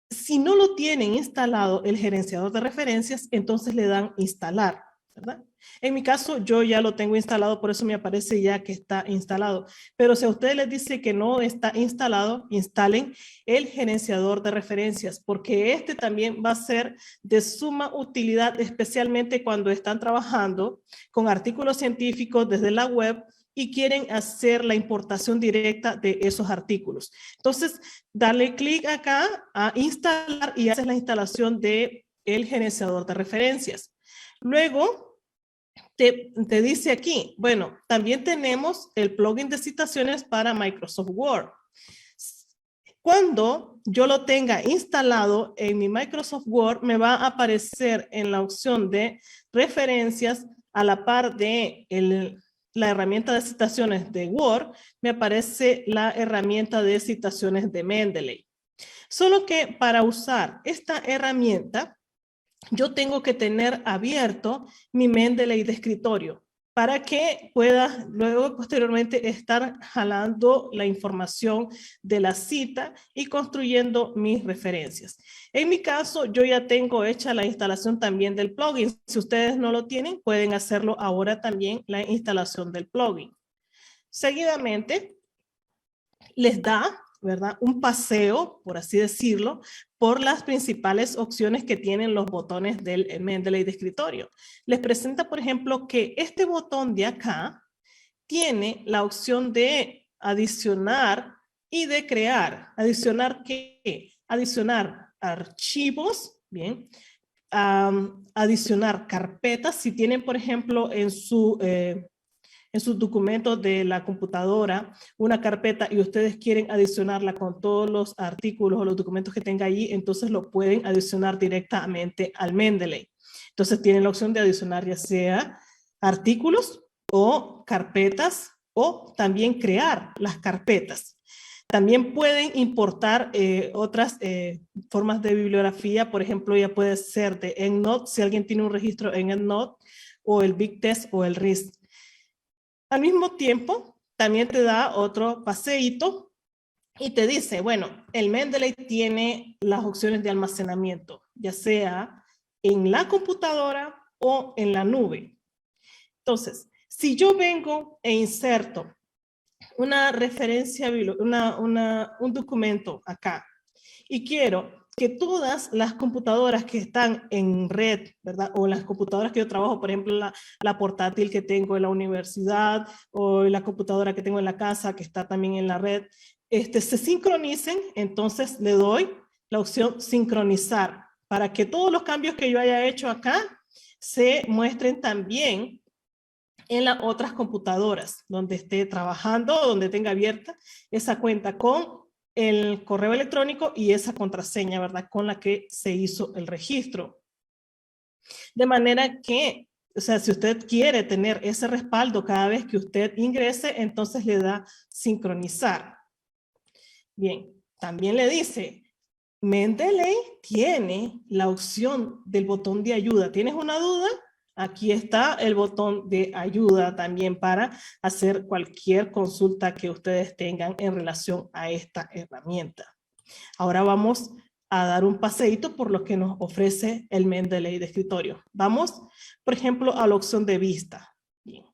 Si no lo tienen instalado el gerenciador de referencias, entonces le dan instalar, ¿verdad? En mi caso, yo ya lo tengo instalado, por eso me aparece ya que está instalado. Pero si a ustedes les dice que no está instalado, instalen el gerenciador de referencias, porque este también va a ser de suma utilidad, especialmente cuando están trabajando con artículos científicos desde la web y quieren hacer la importación directa de esos artículos. Entonces, dale clic acá a instalar y haces la instalación de el gerenciador de referencias. Luego, te dice aquí, bueno, también tenemos el plugin de citaciones para Microsoft Word. Cuando yo lo tenga instalado en mi Microsoft Word, me va a aparecer en la opción de referencias a la par de la herramienta de citaciones de Word, me aparece la herramienta de citaciones de Mendeley. Solo que para usar esta herramienta, yo tengo que tener abierto mi Mendeley de escritorio para que pueda luego posteriormente estar jalando la información de la cita y construyendo mis referencias. En mi caso, yo ya tengo hecha la instalación también del plugin. Si ustedes no lo tienen, pueden hacerlo ahora también la instalación del plugin. Seguidamente, les da, ¿verdad?, un paseo, por así decirlo, por las principales opciones que tienen los botones del Mendeley de escritorio. Les presenta, por ejemplo, que este botón de acá tiene la opción de adicionar y de crear. ¿Adicionar qué? Adicionar archivos, bien. Adicionar carpetas. Si tienen, por ejemplo, en sus documentos de la computadora una carpeta y ustedes quieren adicionarla con todos los artículos o los documentos que tenga allí, entonces lo pueden adicionar directamente al Mendeley. Entonces tienen la opción de adicionar ya sea artículos o carpetas o también crear las carpetas. También pueden importar otras formas de bibliografía, por ejemplo, ya puede ser de EndNote, si alguien tiene un registro en EndNote, o el Big Test o el RIS. Al mismo tiempo, también te da otro paseíto y te dice, bueno, el Mendeley tiene las opciones de almacenamiento, ya sea en la computadora o en la nube. Entonces, si yo vengo e inserto una referencia, un documento acá y quiero que todas las computadoras que están en red, ¿verdad? O las computadoras que yo trabajo, por ejemplo, la portátil que tengo en la universidad o la computadora que tengo en la casa que está también en la red, se sincronicen, entonces le doy la opción sincronizar para que todos los cambios que yo haya hecho acá se muestren también en las otras computadoras donde esté trabajando, donde tenga abierta esa cuenta con el correo electrónico y esa contraseña, ¿verdad?, con la que se hizo el registro. De manera que, o sea, si usted quiere tener ese respaldo cada vez que usted ingrese, entonces le da sincronizar. Bien, también le dice, Mendeley tiene la opción del botón de ayuda. ¿Tienes una duda? Aquí está el botón de ayuda también para hacer cualquier consulta que ustedes tengan en relación a esta herramienta. Ahora vamos a dar un paseíto por lo que nos ofrece el Mendeley de escritorio. Vamos, por ejemplo, a la opción de vista. Bien.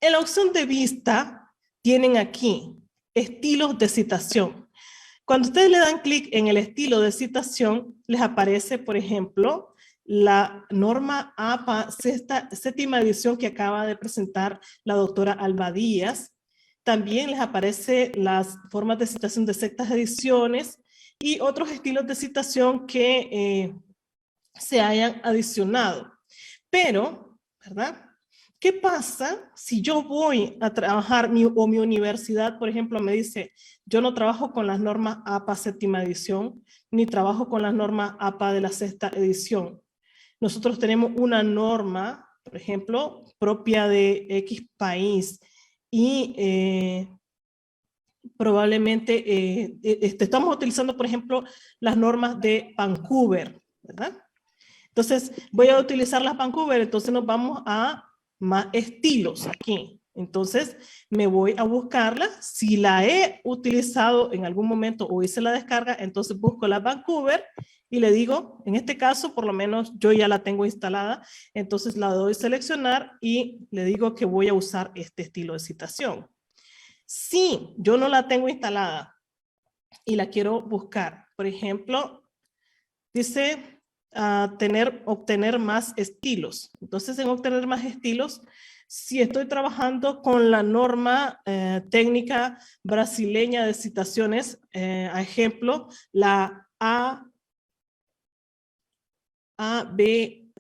En la opción de vista tienen aquí estilos de citación. Cuando ustedes le dan clic en el estilo de citación, les aparece, por ejemplo, la norma APA séptima edición que acaba de presentar la doctora Alba Díaz. También les aparece las formas de citación de sextas ediciones y otros estilos de citación que se hayan adicionado. Pero, ¿verdad? ¿Qué pasa si yo voy a trabajar mi universidad, por ejemplo, me dice, yo no trabajo con las normas APA séptima edición, ni trabajo con las normas APA de la sexta edición? Nosotros tenemos una norma, por ejemplo, propia de X país y probablemente estamos utilizando, por ejemplo, las normas de Vancouver, ¿verdad? Entonces, voy a utilizar las Vancouver, entonces nos vamos a más estilos aquí. Entonces, me voy a buscarla. Si la he utilizado en algún momento o hice la descarga, entonces busco la Vancouver y le digo, en este caso, por lo menos yo ya la tengo instalada, entonces la doy seleccionar y le digo que voy a usar este estilo de citación. Si yo no la tengo instalada y la quiero buscar, por ejemplo, dice obtener más estilos. Entonces, en obtener más estilos, si estoy trabajando con la norma técnica brasileña de citaciones, a ejemplo, la ABNT.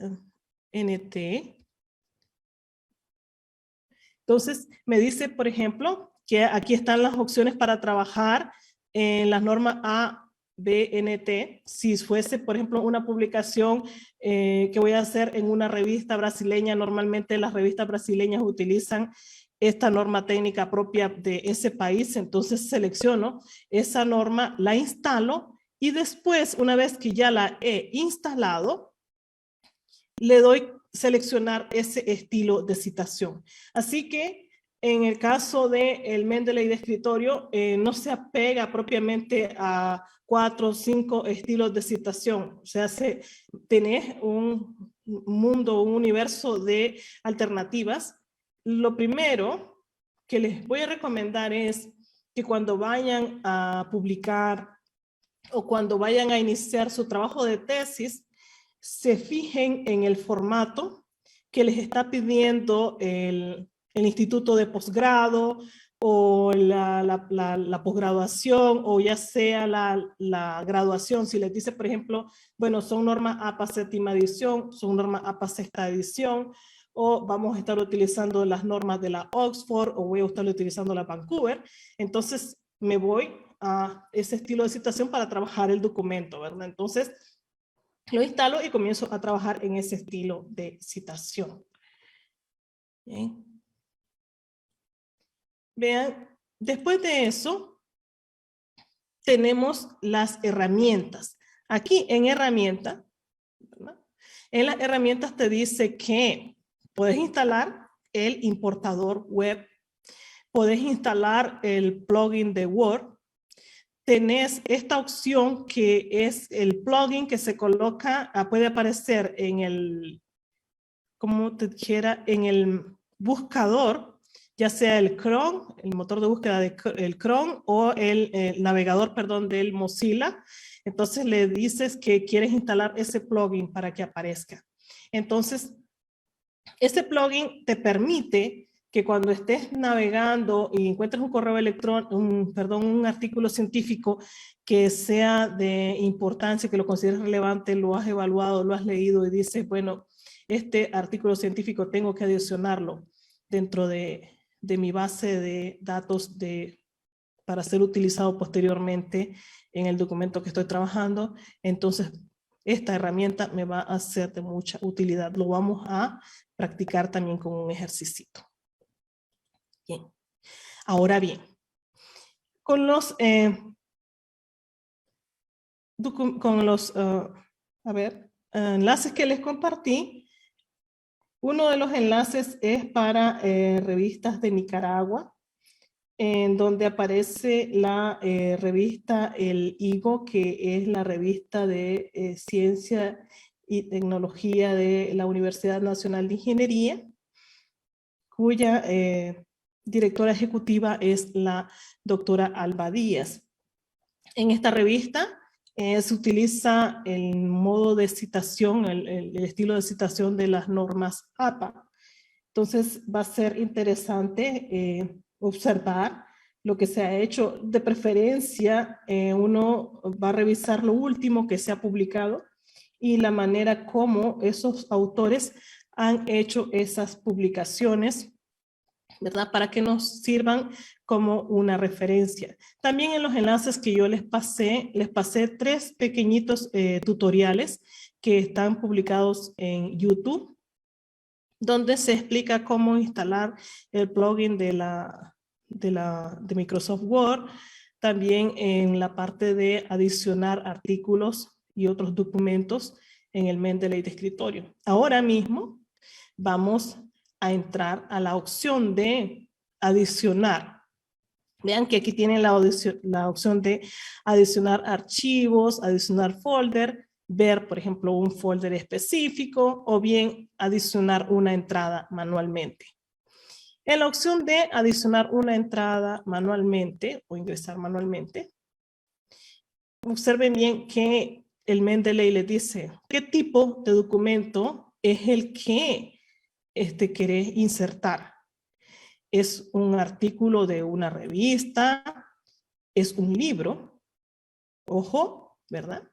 Entonces, me dice, por ejemplo, que aquí están las opciones para trabajar en las normas ABNT. Si fuese, por ejemplo, una publicación que voy a hacer en una revista brasileña, normalmente las revistas brasileñas utilizan esta norma técnica propia de ese país, entonces selecciono esa norma, la instalo y después, una vez que ya la he instalado, le doy seleccionar ese estilo de citación. Así que en el caso del Mendeley de escritorio, no se apega propiamente a 4 o 5 estilos de citación. O sea, tenés un mundo, un universo de alternativas. Lo primero que les voy a recomendar es que cuando vayan a publicar o cuando vayan a iniciar su trabajo de tesis, se fijen en el formato que les está pidiendo el instituto de posgrado o la posgraduación o ya sea la graduación. Si les dice, por ejemplo, bueno, son normas APA séptima edición, son normas APA sexta edición, o vamos a estar utilizando las normas de la Oxford o voy a estar utilizando la Vancouver, entonces me voy a ese estilo de citación para trabajar el documento, ¿verdad? Entonces, lo instalo y comienzo a trabajar en ese estilo de citación. Bien. Vean, después de eso, tenemos las herramientas. Aquí en herramienta, ¿verdad? En las herramientas te dice que puedes instalar el importador web, puedes instalar el plugin de Word, tenés esta opción que es el plugin que se coloca, puede aparecer en el, como te dijera, en el buscador, ya sea el Chrome, el motor de búsqueda del Chrome o el navegador, perdón, del Mozilla. Entonces le dices que quieres instalar ese plugin para que aparezca. Entonces, ese plugin te permite que cuando estés navegando y encuentres un correo electrónico, un artículo científico que sea de importancia, que lo consideres relevante, lo has evaluado, lo has leído y dices, bueno, este artículo científico tengo que adicionarlo dentro de mi base de datos para ser utilizado posteriormente en el documento que estoy trabajando. Entonces, esta herramienta me va a ser de mucha utilidad. Lo vamos a practicar también con un ejercicio. Bien. Ahora bien, con los enlaces que les compartí, uno de los enlaces es para revistas de Nicaragua, en donde aparece la revista El Higo, que es la revista de ciencia y tecnología de la Universidad Nacional de Ingeniería, cuya directora ejecutiva es la doctora Alba Díaz. En esta revista se utiliza el modo de citación, el estilo de citación de las normas APA. Entonces va a ser interesante observar lo que se ha hecho. De preferencia, uno va a revisar lo último que se ha publicado y la manera como esos autores han hecho esas publicaciones, ¿verdad? Para que nos sirvan como una referencia. También en los enlaces que yo les pasé 3 pequeñitos tutoriales que están publicados en YouTube, donde se explica cómo instalar el plugin de Microsoft Word, también en la parte de adicionar artículos y otros documentos en el Mendeley de escritorio. Ahora mismo vamos a entrar a la opción de adicionar. Vean que aquí tienen la opción de adicionar archivos, adicionar folder, ver, por ejemplo, un folder específico o bien adicionar una entrada manualmente. En la opción de adicionar una entrada manualmente o ingresar manualmente, observen bien que el Mendeley le dice qué tipo de documento es el que querés insertar. ¿Es un artículo de una revista? ¿Es un libro? Ojo, ¿verdad?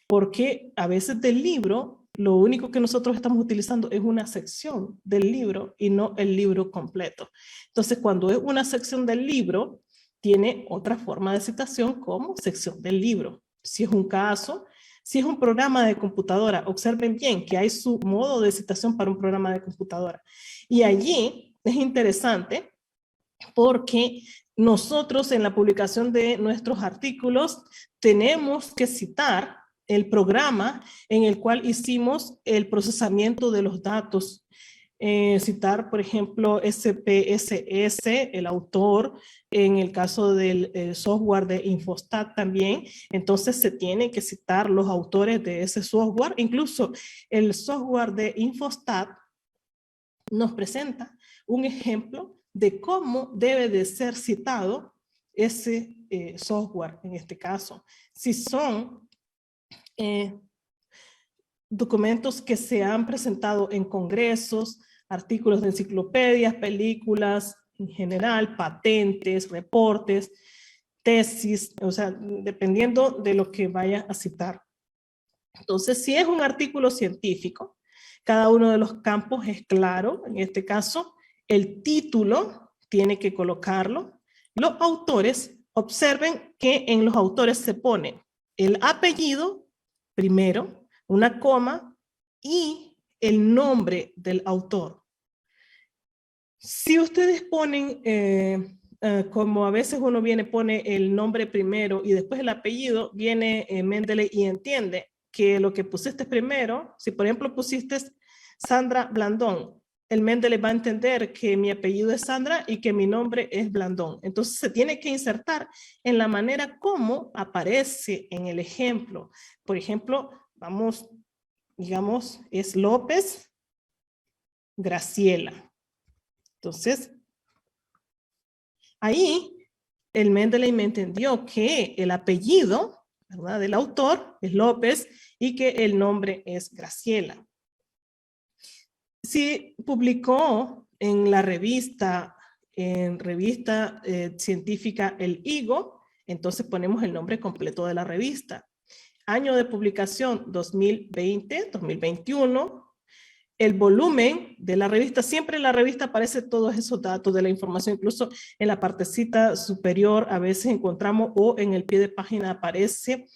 Porque a veces del libro, lo único que nosotros estamos utilizando es una sección del libro y no el libro completo. Entonces, cuando es una sección del libro, tiene otra forma de citación como sección del libro. Si es un caso, si es un programa de computadora, observen bien que hay su modo de citación para un programa de computadora. Y allí es interesante porque nosotros en la publicación de nuestros artículos tenemos que citar el programa en el cual hicimos el procesamiento de los datos. Citar, por ejemplo, SPSS, el autor, en el caso del software de Infostat también. Entonces se tiene que citar los autores de ese software. Incluso el software de Infostat nos presenta un ejemplo de cómo debe de ser citado ese software en este caso. Si son documentos que se han presentado en congresos, artículos de enciclopedias, películas en general, patentes, reportes, tesis, o sea, dependiendo de lo que vaya a citar. Entonces, si es un artículo científico, cada uno de los campos es claro. En este caso, el título tiene que colocarlo. Los autores, observen que en los autores se pone el apellido primero, una coma y el nombre del autor. Si ustedes ponen, como a veces uno pone el nombre primero y después el apellido, viene Mendeley y entiende que lo que pusiste primero, si por ejemplo pusiste Sandra Blandón, el Mendeley va a entender que mi apellido es Sandra y que mi nombre es Blandón. Entonces se tiene que insertar en la manera como aparece en el ejemplo. Por ejemplo, vamos, digamos, es López Graciela. Entonces, ahí el Mendeley me entendió que el apellido, ¿verdad?, del autor es López y que el nombre es Graciela. Si publicó en la revista, científica El Higo, entonces ponemos el nombre completo de la revista. Año de publicación 2020, 2021. El volumen de la revista, siempre en la revista aparece todos esos datos de la información, incluso en la partecita superior a veces encontramos o en el pie de página aparece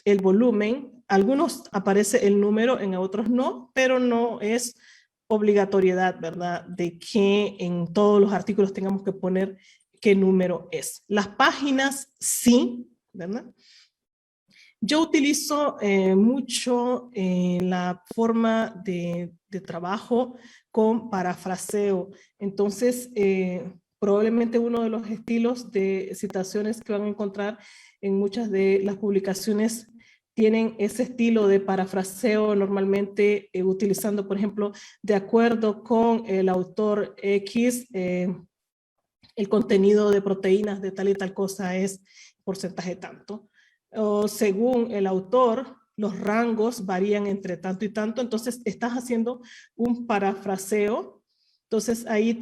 el volumen. Algunos aparece el número, en otros no, pero no es obligatoriedad, ¿verdad?, de que en todos los artículos tengamos que poner qué número es. Las páginas sí, ¿verdad? Yo utilizo mucho la forma de trabajo con parafraseo. Entonces, probablemente uno de los estilos de citaciones que van a encontrar en muchas de las publicaciones tienen ese estilo de parafraseo, normalmente utilizando, por ejemplo, de acuerdo con el autor X, el contenido de proteínas de tal y tal cosa es porcentaje tanto. o según el autor, los rangos varían entre tanto y tanto, entonces estás haciendo un parafraseo, entonces ahí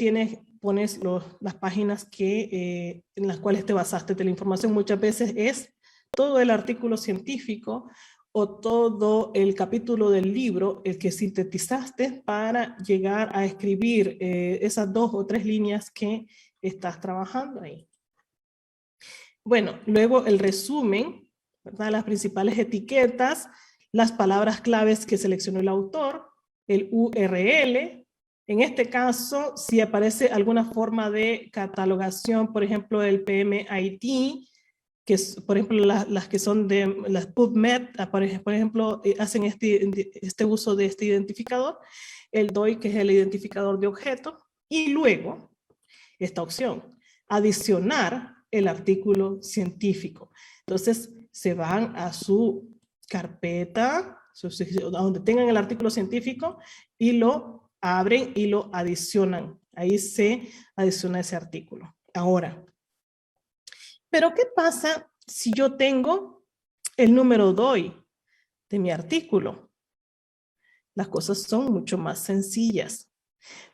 pones las páginas en las cuales te basaste de la información. Muchas veces es todo el artículo científico o todo el capítulo del libro el que sintetizaste para llegar a escribir esas 2 o 3 líneas que estás trabajando ahí. Bueno, luego el resumen, ¿verdad? Las principales etiquetas, las palabras claves que seleccionó el autor, el URL. En este caso, si aparece alguna forma de catalogación, por ejemplo, el PMID, que es, por ejemplo, las que son de las PubMed, por ejemplo, hacen este uso de este identificador, el DOI, que es el identificador de objeto, y luego, esta opción, adicionar el artículo científico. Entonces, se van a su carpeta, donde tengan el artículo científico, y lo abren y lo adicionan. Ahí se adiciona ese artículo. Ahora, pero ¿qué pasa si yo tengo el número DOI de mi artículo? Las cosas son mucho más sencillas.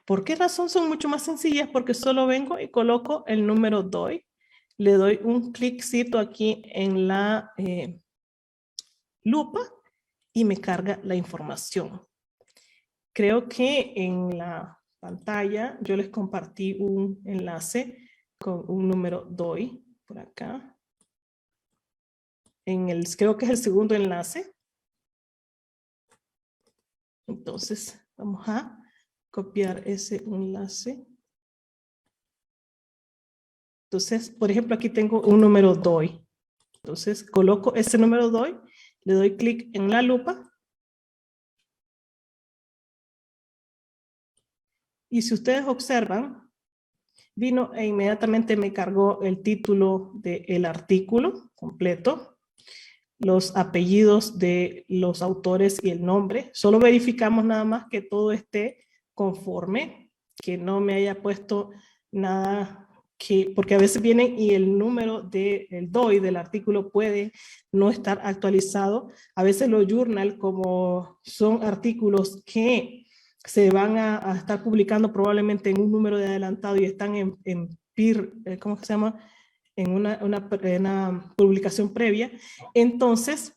¿Por qué razón son mucho más sencillas? Porque solo vengo y coloco el número DOI, le doy un cliccito aquí en la lupa y me carga la información. Creo que en la pantalla yo les compartí un enlace con un número DOI por acá. Creo que es el segundo enlace. Entonces vamos a copiar ese enlace. Entonces, por ejemplo, aquí tengo un número DOI. Entonces, coloco ese número DOI, le doy clic en la lupa. Y si ustedes observan, vino e inmediatamente me cargó el título del artículo completo, los apellidos de los autores y el nombre. Solo verificamos nada más que todo esté conforme, que no me haya puesto nada porque a veces vienen y el número del DOI del artículo puede no estar actualizado. A veces los journal, como son artículos que se van a estar publicando probablemente en un número de adelantado y están en peer, ¿cómo se llama? En una publicación previa, entonces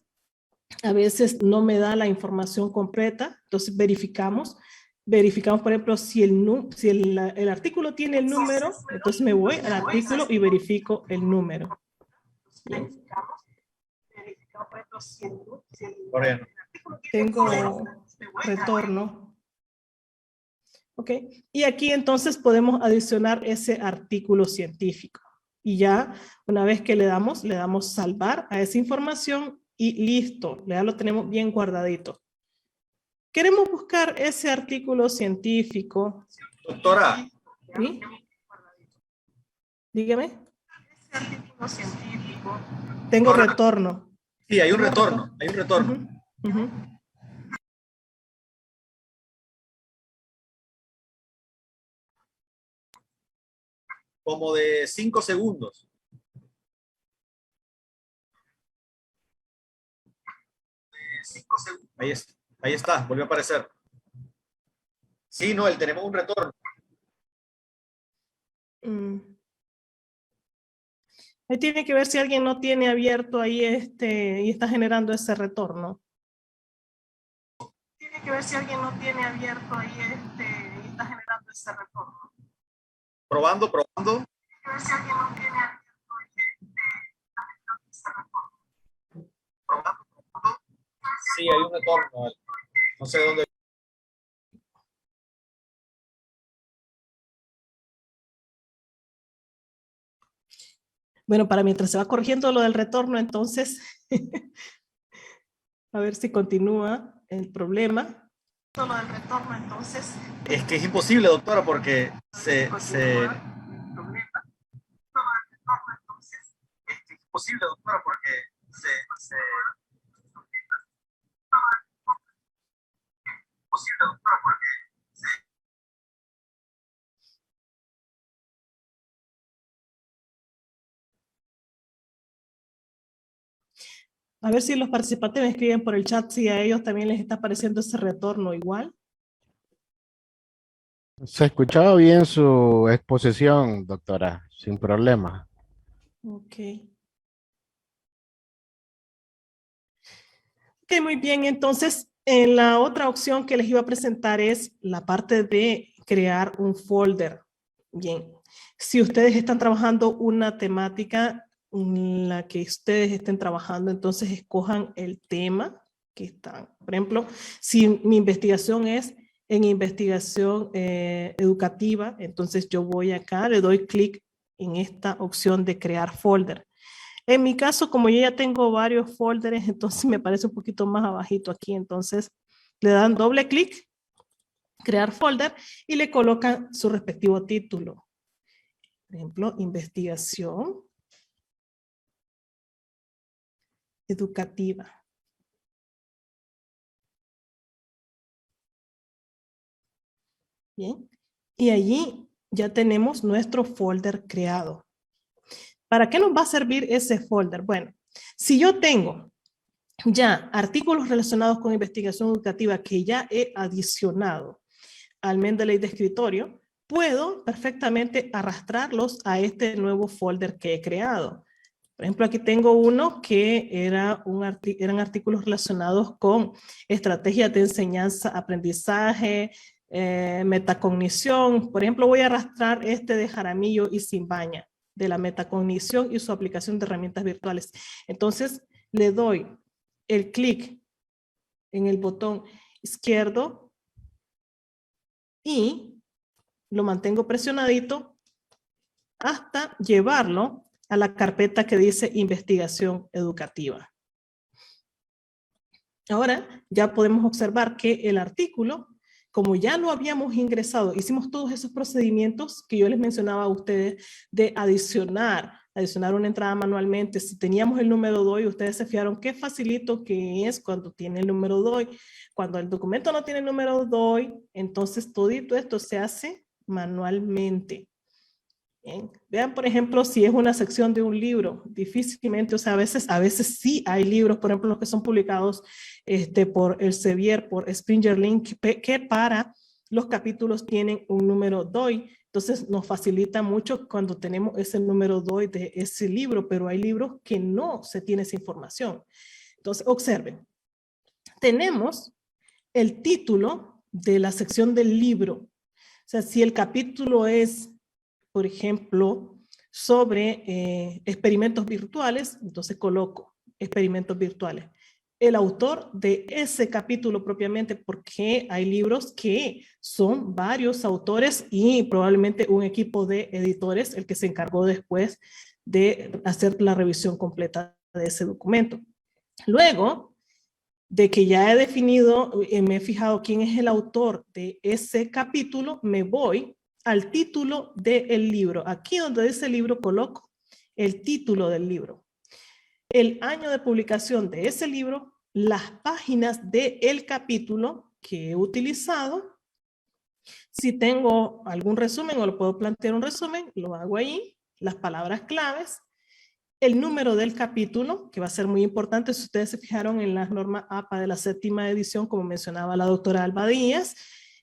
a veces no me da la información completa, entonces verificamos, por ejemplo, si el artículo tiene el número, entonces me voy al artículo y verifico el número. Tengo retorno. Ok, y aquí entonces podemos adicionar ese artículo científico. Y ya una vez que le damos salvar a esa información y listo, ya lo tenemos bien guardadito. Queremos buscar ese artículo científico. Doctora. ¿Sí? Dígame. Ese artículo científico. Tengo retorno. Sí, hay un retorno, hay un retorno. Como de 5 segundos. Ahí está, volvió a aparecer. Sí, no, tenemos un retorno. Ahí tiene que ver si alguien no tiene abierto ahí y está generando ese retorno. Tiene que ver si alguien no tiene abierto ahí y está generando ese retorno. Probando. Probando. Sí, hay un retorno. No sé dónde. Bueno, para mientras se va corrigiendo lo del retorno, entonces, a ver si continúa el problema. Lo del retorno, entonces. Es que es imposible, doctora, porque es imposible, doctora, porque A ver si los participantes me escriben por el chat si a ellos también les está apareciendo ese retorno igual. Se escuchaba bien su exposición, doctora, sin problema. Ok. Ok, muy bien. Entonces, la otra opción que les iba a presentar es la parte de crear un folder. Bien. Si ustedes están trabajando una temática en la que ustedes estén trabajando, entonces escojan el tema que están. Por ejemplo, si mi investigación es en investigación educativa, entonces yo voy acá, le doy clic en esta opción de crear folder. En mi caso, como yo ya tengo varios folders, entonces me parece un poquito más abajito aquí. Entonces, le dan doble clic, crear folder, y le colocan su respectivo título. Por ejemplo, investigación educativa. Bien. Y allí ya tenemos nuestro folder creado. ¿Para qué nos va a servir ese folder? Bueno, si yo tengo ya artículos relacionados con investigación educativa que ya he adicionado al Mendeley de escritorio, puedo perfectamente arrastrarlos a este nuevo folder que he creado. Por ejemplo, aquí tengo uno que eran artículos relacionados con estrategias de enseñanza, aprendizaje, metacognición. Por ejemplo, voy a arrastrar este de Jaramillo y Simbaña, de la metacognición y su aplicación de herramientas virtuales. Entonces, le doy el clic en el botón izquierdo y lo mantengo presionadito hasta llevarlo a la carpeta que dice investigación educativa. Ahora ya podemos observar que el artículo, como ya lo habíamos ingresado, hicimos todos esos procedimientos que yo les mencionaba a ustedes de adicionar una entrada manualmente. Si teníamos el número DOI, ustedes se fijaron qué facilito que es cuando tiene el número DOI. Cuando el documento no tiene el número DOI, entonces todito esto se hace manualmente. Bien. Vean, por ejemplo, si es una sección de un libro, difícilmente, o sea, a veces sí hay libros, por ejemplo, los que son publicados por Elsevier, por Springer Link, que para los capítulos tienen un número DOI. Entonces, nos facilita mucho cuando tenemos ese número DOI de ese libro, pero hay libros que no se tiene esa información. Entonces, observen. Tenemos el título de la sección del libro. O sea, si el capítulo es, por ejemplo, sobre experimentos virtuales, entonces coloco experimentos virtuales. El autor de ese capítulo propiamente, porque hay libros que son varios autores y probablemente un equipo de editores el que se encargó después de hacer la revisión completa de ese documento. Luego de que ya he definido, me he fijado quién es el autor de ese capítulo, me voy al título del libro. Aquí donde dice libro coloco el título del libro, el año de publicación de ese libro, las páginas del capítulo que he utilizado. Si tengo algún resumen o lo puedo plantear un resumen, lo hago ahí, las palabras claves, el número del capítulo, que va a ser muy importante si ustedes se fijaron en las normas APA de la 7ª edición, como mencionaba la doctora Alba Díaz,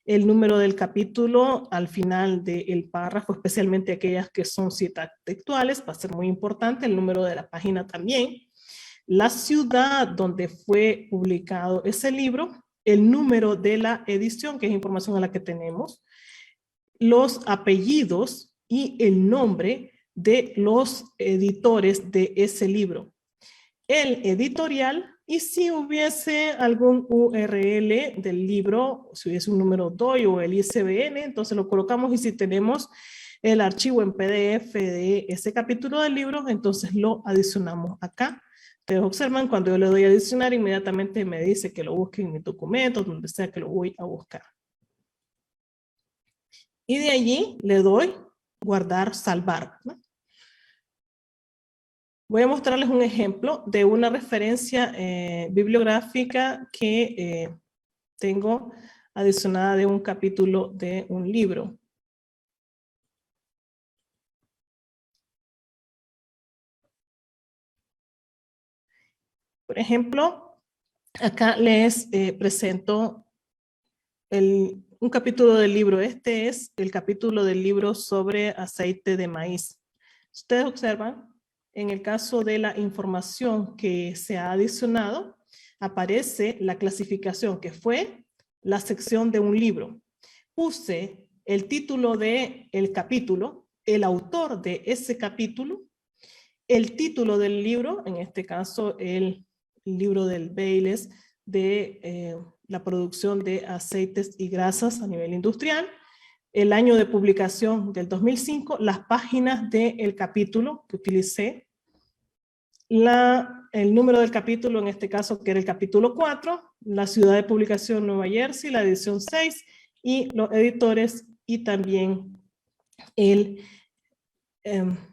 el número del capítulo al final del párrafo, especialmente aquellas que son citas textuales, va a ser muy importante, el número de la página también, la ciudad donde fue publicado ese libro, el número de la edición, que es información a la que tenemos, los apellidos y el nombre de los editores de ese libro, el editorial, y si hubiese algún URL del libro, si hubiese un número DOI o el ISBN, entonces lo colocamos, y si tenemos el archivo en PDF de ese capítulo del libro, entonces lo adicionamos acá. Ustedes observan, cuando yo le doy a adicionar, inmediatamente me dice que lo busque en mi documento, donde sea que lo voy a buscar. Y de allí le doy guardar, salvar, ¿no? Voy a mostrarles un ejemplo de una referencia bibliográfica que tengo adicionada de un capítulo de un libro. Por ejemplo, acá les presento un capítulo del libro. Este es el capítulo del libro sobre aceite de maíz. Ustedes observan, en el caso de la información que se ha adicionado, aparece la clasificación que fue la sección de un libro. Puse el título del capítulo, el autor de ese capítulo, el título del libro, en este caso el libro del Bayles de la producción de aceites y grasas a nivel industrial, el año de publicación del 2005, las páginas del capítulo que utilicé, el número del capítulo, en este caso que era el capítulo 4, la ciudad de publicación Nueva Jersey, la edición 6, y los editores y también el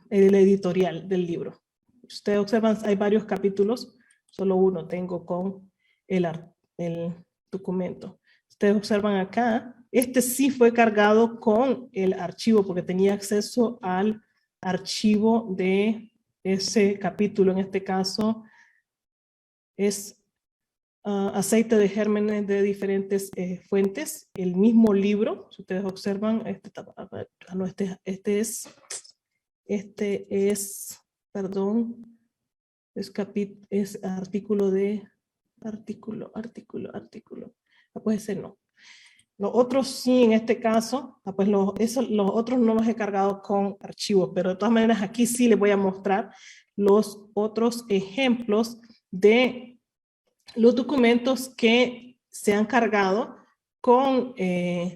editorial del libro. Ustedes observan, hay varios capítulos, solo uno tengo con el documento. Ustedes observan acá, este sí fue cargado con el archivo porque tenía acceso al archivo de ese capítulo. En este caso es aceite de gérmenes de diferentes fuentes. El mismo libro, si ustedes observan, perdón, es artículo de, artículo. Puede ser no. Los otros sí, en este caso, pues los otros no los he cargado con archivos, pero de todas maneras aquí sí les voy a mostrar los otros ejemplos de los documentos que se han cargado con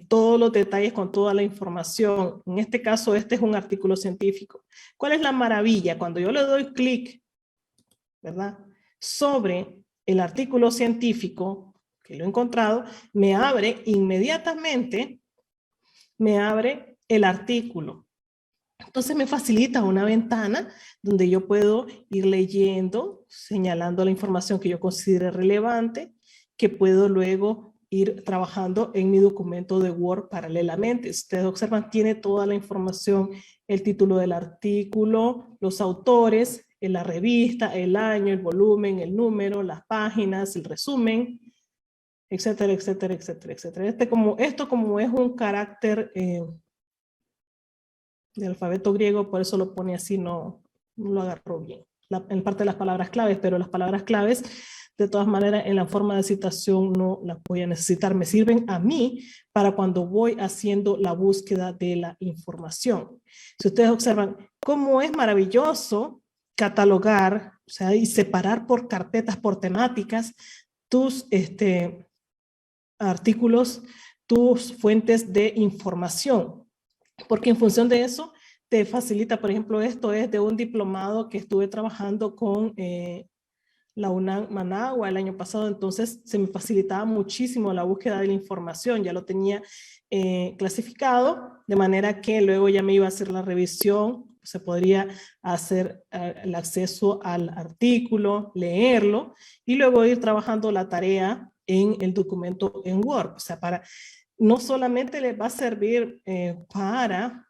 todos los detalles, con toda la información. En este caso, este es un artículo científico. ¿Cuál es la maravilla? Cuando yo le doy clic, ¿verdad?, sobre el artículo científico que lo he encontrado, me abre inmediatamente, me abre el artículo. Entonces me facilita una ventana donde yo puedo ir leyendo, señalando la información que yo considere relevante, que puedo luego ir trabajando en mi documento de Word paralelamente. Ustedes observan, tiene toda la información, el título del artículo, los autores, en la revista, el año, el volumen, el número, las páginas, el resumen, etcétera, etcétera, etcétera, etcétera. Esto como es un carácter de alfabeto griego, por eso lo pone así, no lo agarró bien. En parte de las palabras claves, pero las palabras claves, de todas maneras, en la forma de citación no las voy a necesitar. Me sirven a mí para cuando voy haciendo la búsqueda de la información. Si ustedes observan cómo es maravilloso catalogar, o sea, y separar por carpetas, por temáticas, tus artículos, tus fuentes de información. Porque en función de eso te facilita, por ejemplo, esto es de un diplomado que estuve trabajando con la UNAM Managua el año pasado, entonces se me facilitaba muchísimo la búsqueda de la información, ya lo tenía clasificado, de manera que luego ya me iba a hacer la revisión, se podría hacer el acceso al artículo, leerlo y luego ir trabajando la tarea en el documento en Word, o sea, no solamente les va a servir para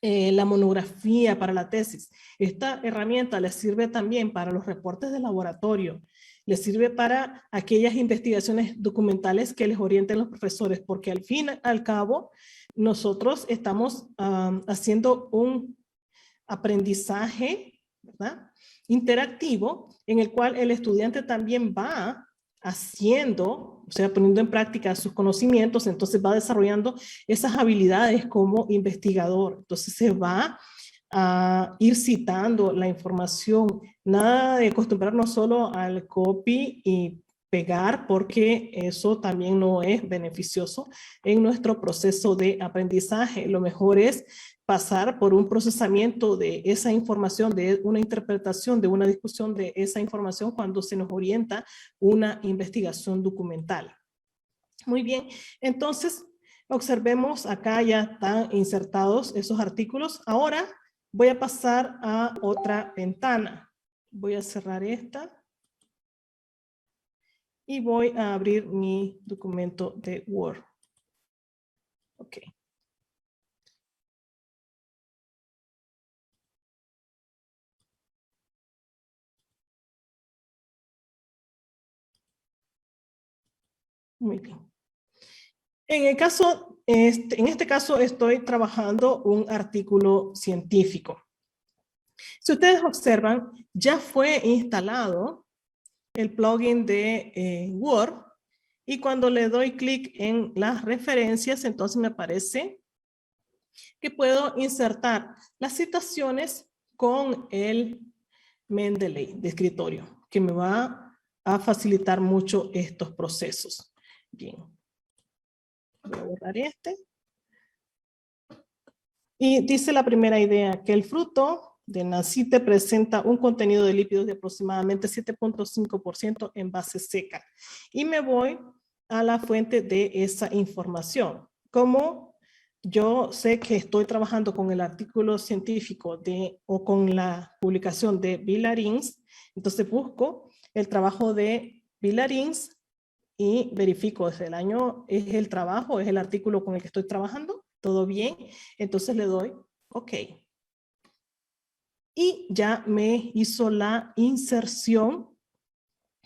la monografía, para la tesis. Esta herramienta les sirve también para los reportes de laboratorio, les sirve para aquellas investigaciones documentales que les orienten los profesores, porque al fin y al cabo nosotros estamos haciendo un aprendizaje, ¿verdad?, interactivo, en el cual el estudiante también va haciendo, o sea, poniendo en práctica sus conocimientos, entonces va desarrollando esas habilidades como investigador. Entonces se va a ir citando la información, nada de acostumbrarnos solo al copy y pegar, porque eso también no es beneficioso en nuestro proceso de aprendizaje. Lo mejor es pasar por un procesamiento de esa información, de una interpretación, de una discusión de esa información cuando se nos orienta una investigación documental. Muy bien, entonces observemos acá ya están insertados esos artículos. Ahora voy a pasar a otra ventana. Voy a cerrar esta y voy a abrir mi documento de Word. Ok. Muy bien. En este caso estoy trabajando un artículo científico. Si ustedes observan, ya fue instalado el plugin de Word y cuando le doy clic en las referencias, entonces me aparece que puedo insertar las citaciones con el Mendeley de escritorio, que me va a facilitar mucho estos procesos. Bien. Voy a borrar este. Y dice la primera idea, que el fruto de nacite presenta un contenido de lípidos de aproximadamente 7.5% en base seca. Y me voy a la fuente de esa información. Como yo sé que estoy trabajando con el artículo científico o con la publicación de Villarins, entonces busco el trabajo de Villarins y verifico si el año es el trabajo, es el artículo con el que estoy trabajando, todo bien, entonces le doy OK. Y ya me hizo la inserción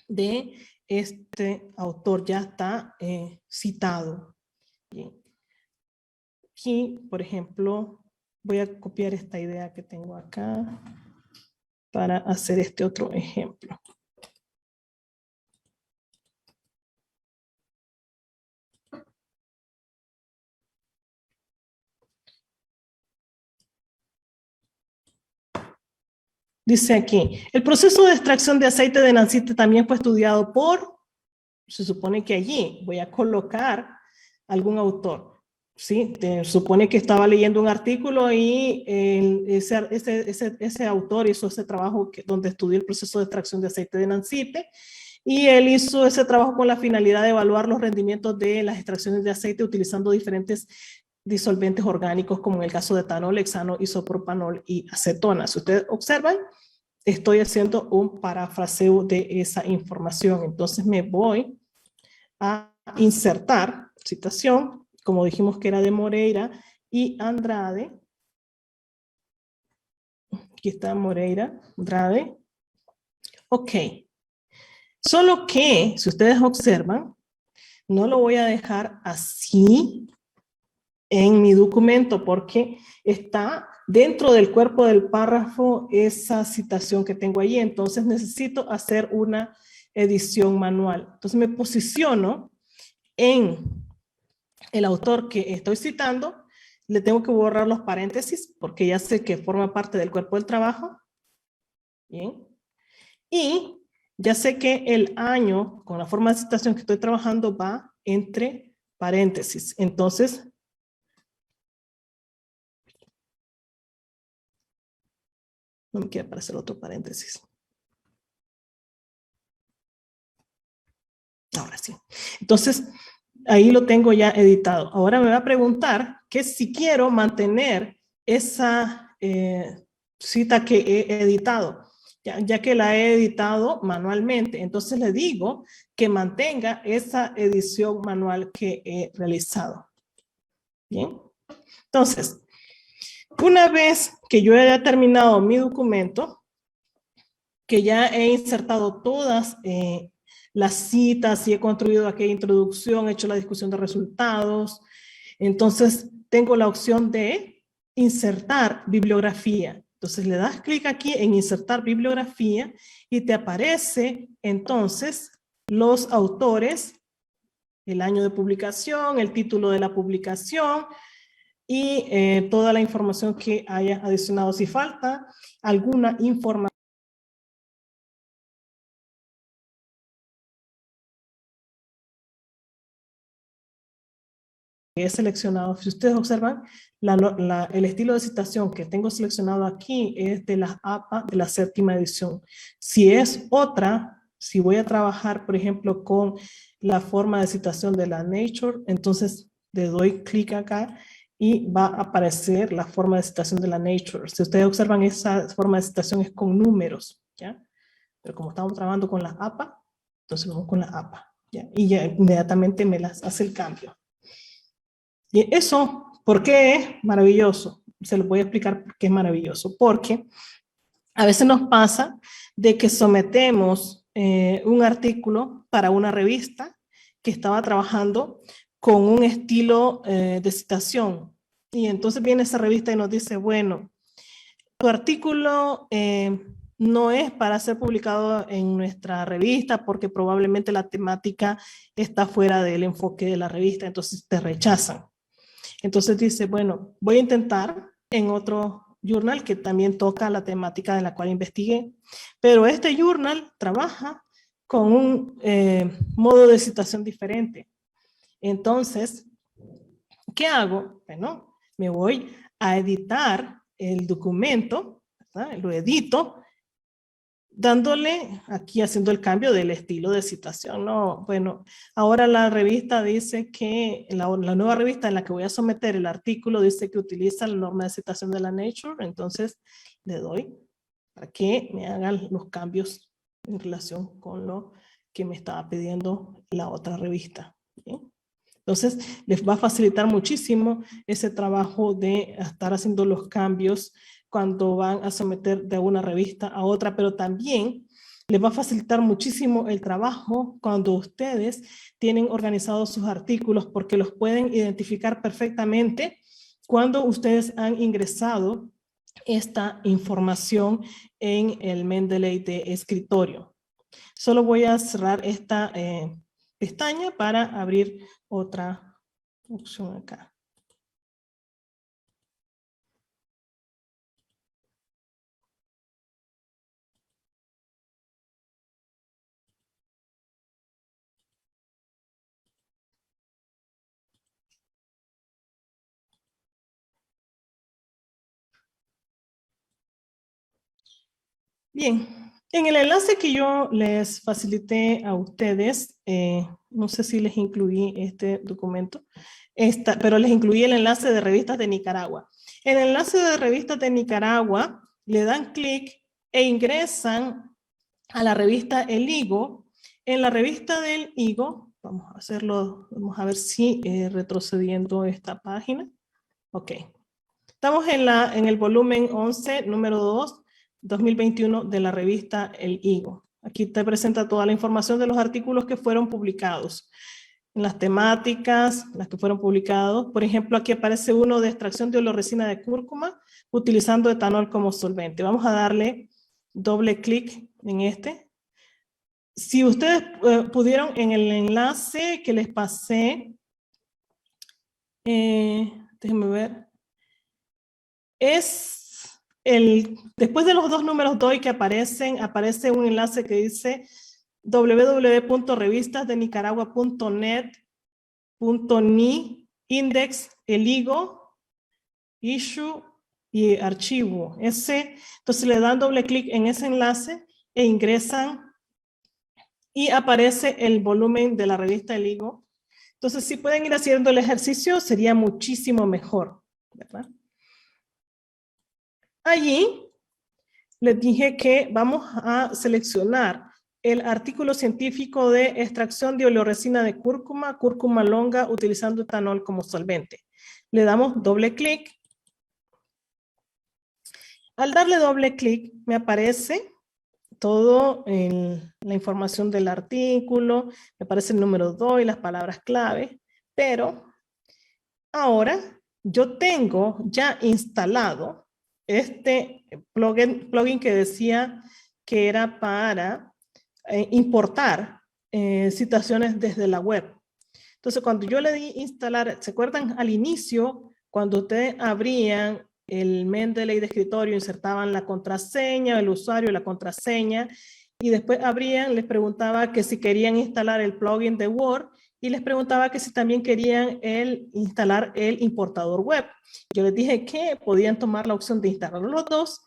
de este autor, ya está citado. Bien. Aquí, por ejemplo, voy a copiar esta idea que tengo acá para hacer este otro ejemplo. Dice aquí, el proceso de extracción de aceite de nacite también fue estudiado se supone que allí voy a colocar algún autor. ¿Sí? Supone que estaba leyendo un artículo y ese autor hizo ese trabajo donde estudió el proceso de extracción de aceite de nacite y él hizo ese trabajo con la finalidad de evaluar los rendimientos de las extracciones de aceite utilizando diferentes disolventes orgánicos como en el caso de etanol, hexano, isopropanol y acetona. Si ustedes observan, estoy haciendo un parafraseo de esa información. Entonces me voy a insertar citación, como dijimos que era de Moreira y Andrade. Aquí está Moreira, Andrade. OK. Solo que, si ustedes observan, no lo voy a dejar así en mi documento porque está dentro del cuerpo del párrafo esa citación que tengo ahí. Entonces necesito hacer una edición manual. Entonces me posiciono en el autor que estoy citando, le tengo que borrar los paréntesis porque ya sé que forma parte del cuerpo del trabajo. Bien. Y ya sé que el año con la forma de citación que estoy trabajando va entre paréntesis. Entonces, no me quiere aparecer otro paréntesis. Ahora sí. Entonces, ahí lo tengo ya editado. Ahora me va a preguntar que si quiero mantener esa cita que he editado, ya que la he editado manualmente. Entonces le digo que mantenga esa edición manual que he realizado. Bien. Entonces, una vez que yo haya terminado mi documento, que ya he insertado todas las citas y he construido aquella introducción, he hecho la discusión de resultados, entonces tengo la opción de insertar bibliografía. Entonces le das clic aquí en insertar bibliografía y te aparece entonces los autores, el año de publicación, el título de la publicación y toda la información que haya adicionado. Si falta alguna información que he seleccionado, si ustedes observan, el estilo de citación que tengo seleccionado aquí es de las APA de la 7ª edición. Si es otra, si voy a trabajar, por ejemplo, con la forma de citación de la Nature, entonces le doy clic acá y va a aparecer la forma de citación de la Nature. Si ustedes observan, esa forma de citación es con números, ¿ya? Pero como estamos trabajando con las APA, entonces vamos con la APA, ¿ya? Y ya inmediatamente me las hace el cambio. Y eso, ¿por qué es maravilloso? Se los voy a explicar por qué es maravilloso. Porque a veces nos pasa de que sometemos un artículo para una revista que estaba trabajando con un estilo de citación. Y entonces viene esa revista y nos dice, bueno, tu artículo no es para ser publicado en nuestra revista porque probablemente la temática está fuera del enfoque de la revista, entonces te rechazan. Entonces dice, bueno, voy a intentar en otro journal que también toca la temática de la cual investigué, pero este journal trabaja con un modo de citación diferente. Entonces, ¿qué hago? Bueno, me voy a editar el documento, ¿verdad? Lo edito, dándole, aquí haciendo el cambio del estilo de citación, ¿no? Bueno, ahora la revista dice que, la nueva revista en la que voy a someter el artículo dice que utiliza la norma de citación de la Nature, entonces le doy para que me hagan los cambios en relación con lo que me estaba pidiendo la otra revista. ¿Bien? Entonces, les va a facilitar muchísimo ese trabajo de estar haciendo los cambios cuando van a someter de una revista a otra, pero también les va a facilitar muchísimo el trabajo cuando ustedes tienen organizados sus artículos porque los pueden identificar perfectamente cuando ustedes han ingresado esta información en el Mendeley de escritorio. Solo voy a cerrar esta pestaña para abrir otra opción acá. Bien, en el enlace que yo les facilité a ustedes, no sé si les incluí este documento, pero les incluí el enlace de revistas de Nicaragua. El enlace de revistas de Nicaragua, le dan clic e ingresan a la revista El Higo. En la revista del Higo, vamos a hacerlo, vamos a ver si retrocediendo esta página. Ok. Estamos en el volumen 11, número 2, 2021 de la revista El Higo. Aquí te presenta toda la información de los artículos que fueron publicados. En las temáticas, las que fueron publicados. Por ejemplo, aquí aparece uno de extracción de olorresina de cúrcuma utilizando etanol como solvente. Vamos a darle doble clic en este. Si ustedes pudieron en el enlace que les pasé, déjenme ver, después de los dos números DOI que aparecen, aparece un enlace que dice www.revistasdenicaragua.net.ni, index, el higo, issue y archivo. Entonces le dan doble clic en ese enlace e ingresan y aparece el volumen de la revista El Higo. Entonces, si pueden ir haciendo el ejercicio, sería muchísimo mejor, ¿verdad? Allí les dije que vamos a seleccionar el artículo científico de extracción de oleoresina de cúrcuma, cúrcuma longa, utilizando etanol como solvente. Le damos doble clic. Al darle doble clic, me aparece todo la información del artículo, me aparece el número 2 y las palabras clave, pero ahora yo tengo ya instalado este plugin que decía que era para importar citaciones desde la web. Entonces, cuando yo le di instalar, ¿se acuerdan al inicio, cuando ustedes abrían el Mendeley de escritorio, insertaban la contraseña, el usuario y la contraseña, y después abrían, les preguntaba que si querían instalar el plugin de Word, y les preguntaba que si también querían instalar el importador web. Yo les dije que podían tomar la opción de instalar los dos,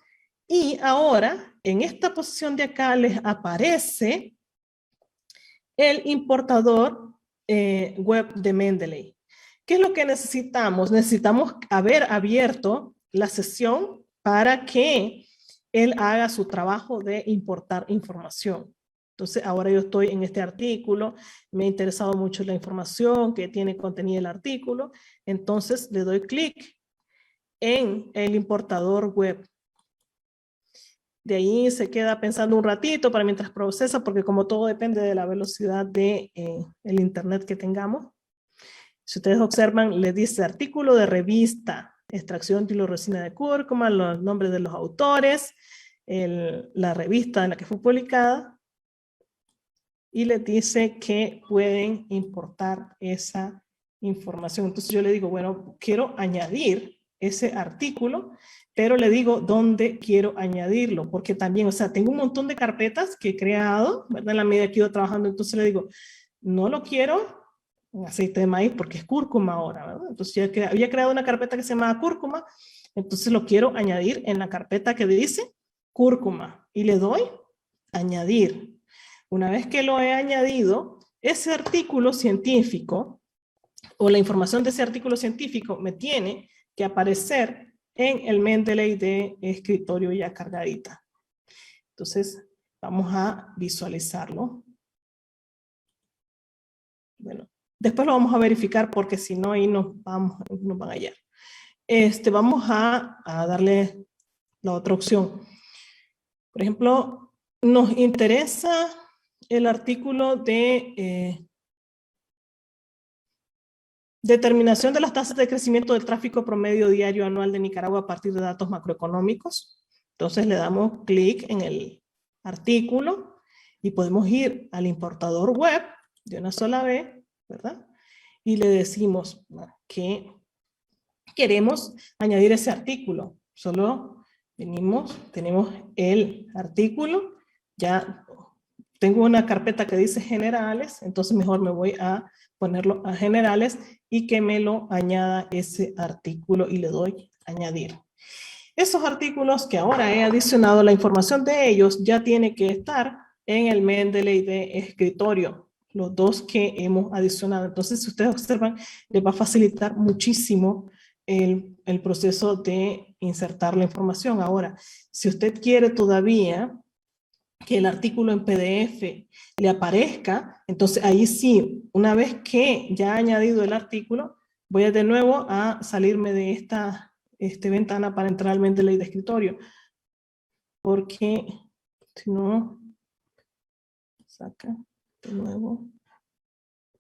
y ahora, en esta posición de acá, les aparece el importador web de Mendeley. ¿Qué es lo que necesitamos? Necesitamos haber abierto la sesión para que él haga su trabajo de importar información. Entonces, ahora yo estoy en este artículo, me ha interesado mucho la información que tiene contenido el artículo, entonces le doy clic en el importador web. De ahí se queda pensando un ratito para mientras procesa, porque como todo depende de la velocidad de el internet que tengamos. Si ustedes observan, le dice artículo de revista, extracción de resina de cúrcuma, los nombres de los autores, la revista en la que fue publicada, y les dice que pueden importar esa información. Entonces yo le digo, bueno, quiero añadir ese artículo, pero le digo dónde quiero añadirlo, porque también, o sea, tengo un montón de carpetas que he creado, ¿verdad? En la medida que he ido trabajando, entonces le digo, no lo quiero en aceite de maíz porque es cúrcuma ahora, ¿verdad? Entonces ya había creado una carpeta que se llama cúrcuma, entonces lo quiero añadir en la carpeta que dice cúrcuma y le doy añadir. Una vez que lo he añadido, ese artículo científico o la información de ese artículo científico me tiene que aparecer en el Mendeley de escritorio ya cargadita. Entonces, vamos a visualizarlo. Bueno, después lo vamos a verificar porque si no, ahí nos van a hallar. Vamos a darle la otra opción. Por ejemplo, nos interesa el artículo de determinación de las tasas de crecimiento del tráfico promedio diario anual de Nicaragua a partir de datos macroeconómicos. Entonces le damos clic en el artículo y podemos ir al importador web de una sola vez, ¿verdad? Y le decimos que queremos añadir ese artículo. Solo venimos, tenemos el artículo, ya tengo una carpeta que dice generales, entonces mejor me voy a ponerlo a generales y que me lo añada ese artículo y le doy añadir. Esos artículos que ahora he adicionado, la información de ellos ya tiene que estar en el Mendeley de escritorio, los dos que hemos adicionado. Entonces, si ustedes observan, les va a facilitar muchísimo el proceso de insertar la información. Ahora, si usted quiere todavía que el artículo en PDF le aparezca, entonces ahí sí, una vez que ya ha añadido el artículo, voy a de nuevo a salirme de esta ventana para entrar al Mendeley de escritorio, porque si no, saca de nuevo,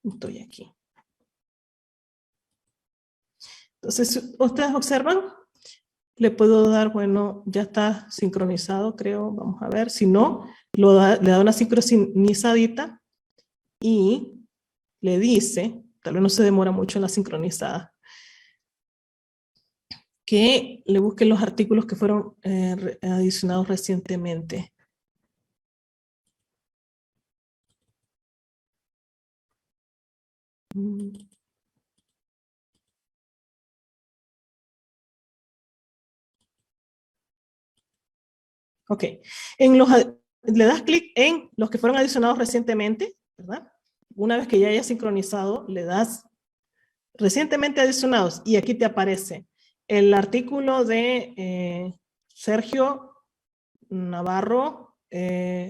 estoy aquí. Entonces, si ustedes observan, le puedo dar, bueno, ya está sincronizado, creo, vamos a ver, si no, le da una sincronizadita y le dice, tal vez no se demora mucho en la sincronizada, que le busquen los artículos que fueron adicionados recientemente. Ok, le das clic en los que fueron adicionados recientemente, ¿verdad? Una vez que ya haya sincronizado, le das recientemente adicionados y aquí te aparece el artículo de Sergio Navarro.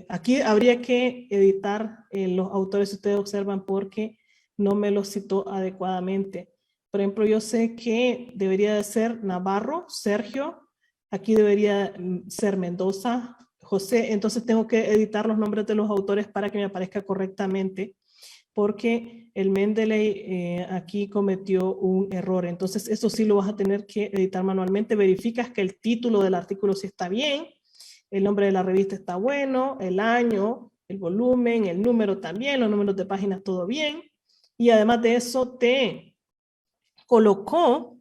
Aquí habría que editar los autores, si ustedes observan, porque no me los citó adecuadamente. Por ejemplo, yo sé que debería de ser Navarro, Sergio, aquí debería ser Mendoza, José, entonces tengo que editar los nombres de los autores para que me aparezca correctamente, porque el Mendeley aquí cometió un error. Entonces, eso sí lo vas a tener que editar manualmente. Verificas que el título del artículo sí está bien, el nombre de la revista está bueno, el año, el volumen, el número también, los números de páginas todo bien. Y además de eso, te colocó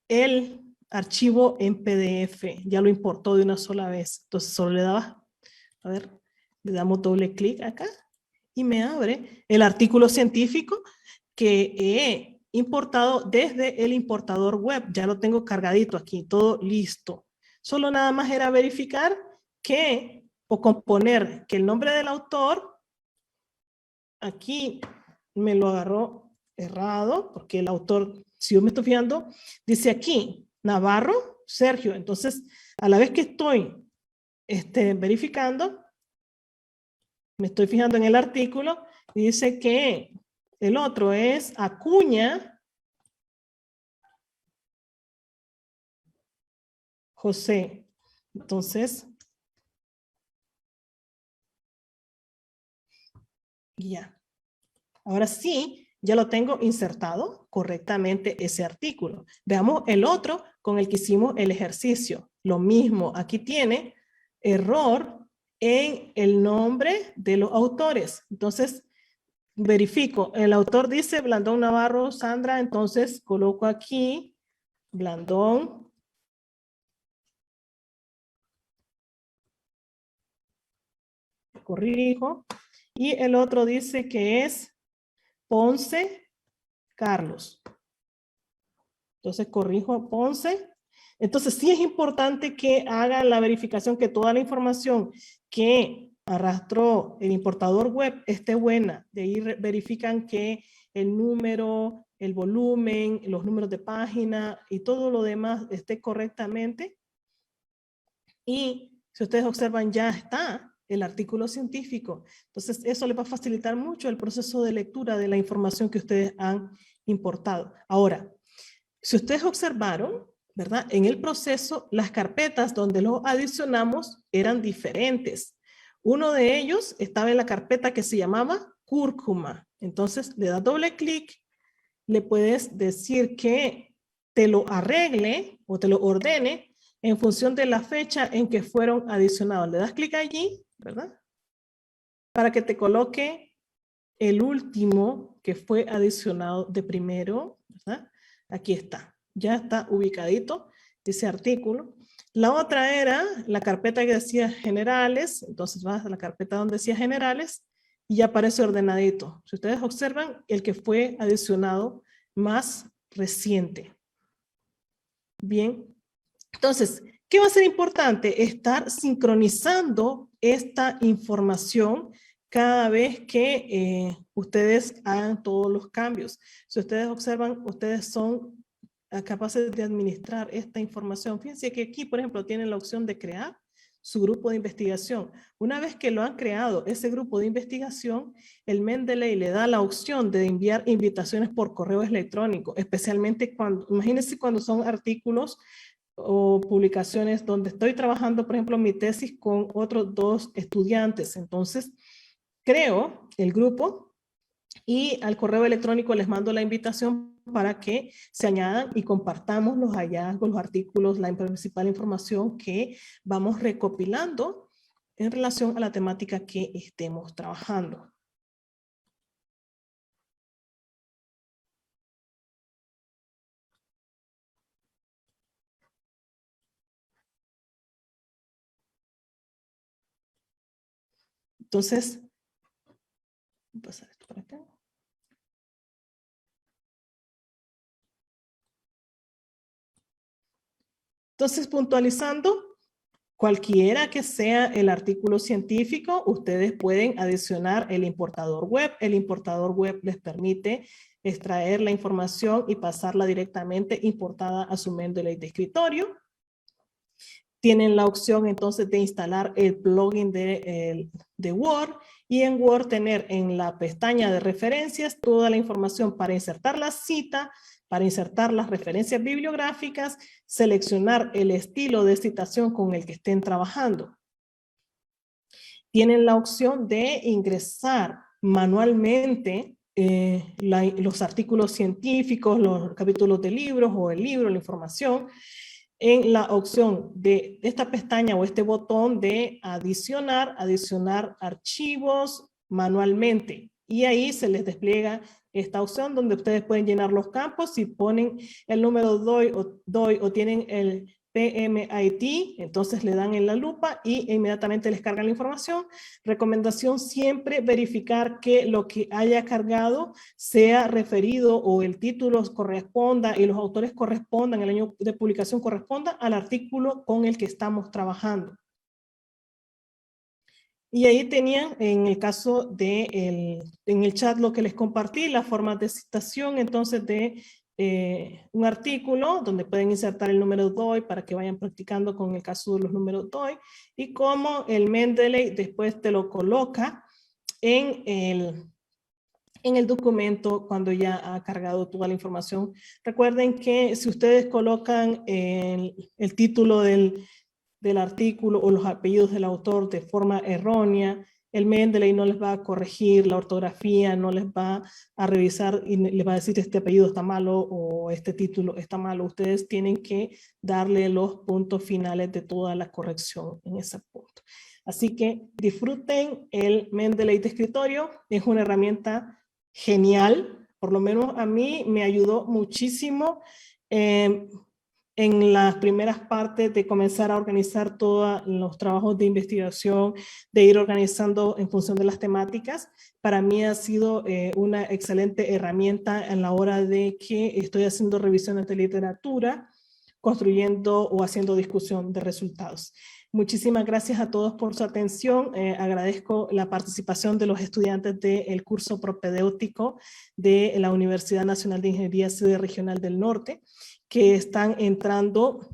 el archivo en PDF. Ya lo importó de una sola vez. Entonces, solo le dabas, a ver, le damos doble clic acá y me abre el artículo científico que he importado desde el importador web. Ya lo tengo cargadito aquí, todo listo. Solo nada más era verificar que, o componer que el nombre del autor, aquí me lo agarró errado, porque el autor, si yo me estoy fijando, dice aquí, Navarro, Sergio. Entonces, a la vez que estoy verificando, me estoy fijando en el artículo y dice que el otro es Acuña José. Entonces, Ya. Ahora sí, ya lo tengo insertado correctamente ese artículo. Veamos el otro con el que hicimos el ejercicio. Lo mismo, aquí tiene error en el nombre de los autores. Entonces, verifico. El autor dice Blandón Navarro Sandra, entonces coloco aquí Blandón. Corrijo. Y el otro dice que es Ponce Carlos. Entonces corrijo Ponce. Entonces sí es importante que hagan la verificación que toda la información que arrastró el importador web esté buena. De ahí verifican que el número, el volumen, los números de página y todo lo demás esté correctamente. Y si ustedes observan, ya está el artículo científico. Entonces eso les va a facilitar mucho el proceso de lectura de la información que ustedes han importado. Ahora, si ustedes observaron, ¿verdad? En el proceso, las carpetas donde lo adicionamos eran diferentes. Uno de ellos estaba en la carpeta que se llamaba cúrcuma. Entonces, le das doble clic, le puedes decir que te lo arregle o te lo ordene en función de la fecha en que fueron adicionados. Le das clic allí, ¿verdad? Para que te coloque el último que fue adicionado de primero, ¿verdad? Aquí está, ya está ubicadito ese artículo. La otra era la carpeta que decía generales, entonces vas a la carpeta donde decía generales y ya aparece ordenadito. Si ustedes observan, el que fue adicionado más reciente. Bien, entonces, ¿qué va a ser importante? Estar sincronizando esta información cada vez que ustedes hagan todos los cambios. Si ustedes observan, ustedes son capaces de administrar esta información. Fíjense que aquí, por ejemplo, tienen la opción de crear su grupo de investigación. Una vez que lo han creado, ese grupo de investigación, el Mendeley le da la opción de enviar invitaciones por correo electrónico, especialmente cuando, imagínense cuando son artículos o publicaciones donde estoy trabajando, por ejemplo, mi tesis con otros 2 estudiantes. Entonces, creo el grupo y al correo electrónico les mando la invitación para que se añadan y compartamos los hallazgos, los artículos, la principal información que vamos recopilando en relación a la temática que estemos trabajando. Entonces, voy a pasar esto por acá. Entonces, puntualizando, cualquiera que sea el artículo científico, ustedes pueden adicionar el importador web. El importador web les permite extraer la información y pasarla directamente importada a su Mendeley de escritorio. Tienen la opción entonces de instalar el plugin de Word y en Word tener en la pestaña de referencias toda la información para insertar la cita, para insertar las referencias bibliográficas, seleccionar el estilo de citación con el que estén trabajando. Tienen la opción de ingresar manualmente los artículos científicos, los capítulos de libros o el libro, la información, en la opción de esta pestaña o este botón de adicionar archivos manualmente. Y ahí se les despliega esta opción donde ustedes pueden llenar los campos. Si ponen el número DOI o tienen el PMIT, entonces le dan en la lupa y inmediatamente les cargan la información. Recomendación siempre verificar que lo que haya cargado sea referido o el título corresponda y los autores correspondan, el año de publicación corresponda al artículo con el que estamos trabajando. Y ahí tenían, en el caso de en el chat lo que les compartí, las formas de citación, entonces de un artículo donde pueden insertar el número DOI para que vayan practicando con el caso de los números DOI y cómo el Mendeley después te lo coloca en el documento cuando ya ha cargado toda la información. Recuerden que si ustedes colocan el título del artículo o los apellidos del autor de forma errónea, El Mendeley no les va a corregir la ortografía, no les va a revisar y les va a decir este apellido está malo o este título está malo. Ustedes tienen que darle los puntos finales de toda la corrección en ese punto. Así que disfruten el Mendeley de escritorio. Es una herramienta genial. Por lo menos a mí me ayudó muchísimo en las primeras partes de comenzar a organizar todos los trabajos de investigación, de ir organizando en función de las temáticas. Para mí ha sido una excelente herramienta en la hora de que estoy haciendo revisiones de literatura, construyendo o haciendo discusión de resultados. Muchísimas gracias a todos por su atención. Agradezco la participación de los estudiantes del curso propedéutico de la Universidad Nacional de Ingeniería Sede Regional del Norte, que están entrando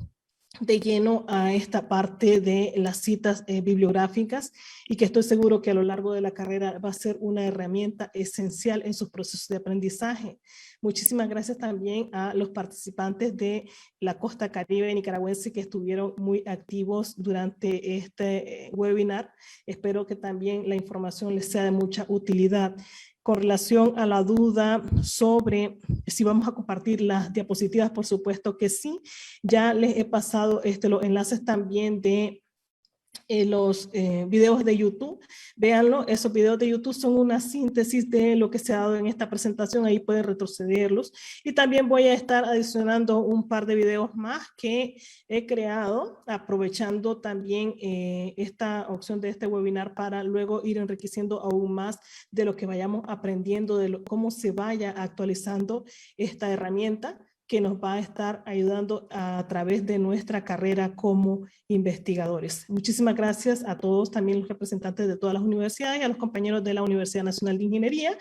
de lleno a esta parte de las citas bibliográficas y que estoy seguro que a lo largo de la carrera va a ser una herramienta esencial en sus procesos de aprendizaje. Muchísimas gracias también a los participantes de la Costa Caribe nicaragüense que estuvieron muy activos durante este webinar. Espero que también la información les sea de mucha utilidad. Con relación a la duda sobre si vamos a compartir las diapositivas, por supuesto que sí. Ya les he pasado los enlaces también de los videos de YouTube. Véanlo, esos videos de YouTube son una síntesis de lo que se ha dado en esta presentación, ahí pueden retrocederlos. Y también voy a estar adicionando un par de videos más que he creado, aprovechando también esta opción de este webinar para luego ir enriqueciendo aún más de lo que vayamos aprendiendo, de cómo se vaya actualizando esta herramienta que nos va a estar ayudando a través de nuestra carrera como investigadores. Muchísimas gracias a todos, también los representantes de todas las universidades y a los compañeros de la Universidad Nacional de Ingeniería.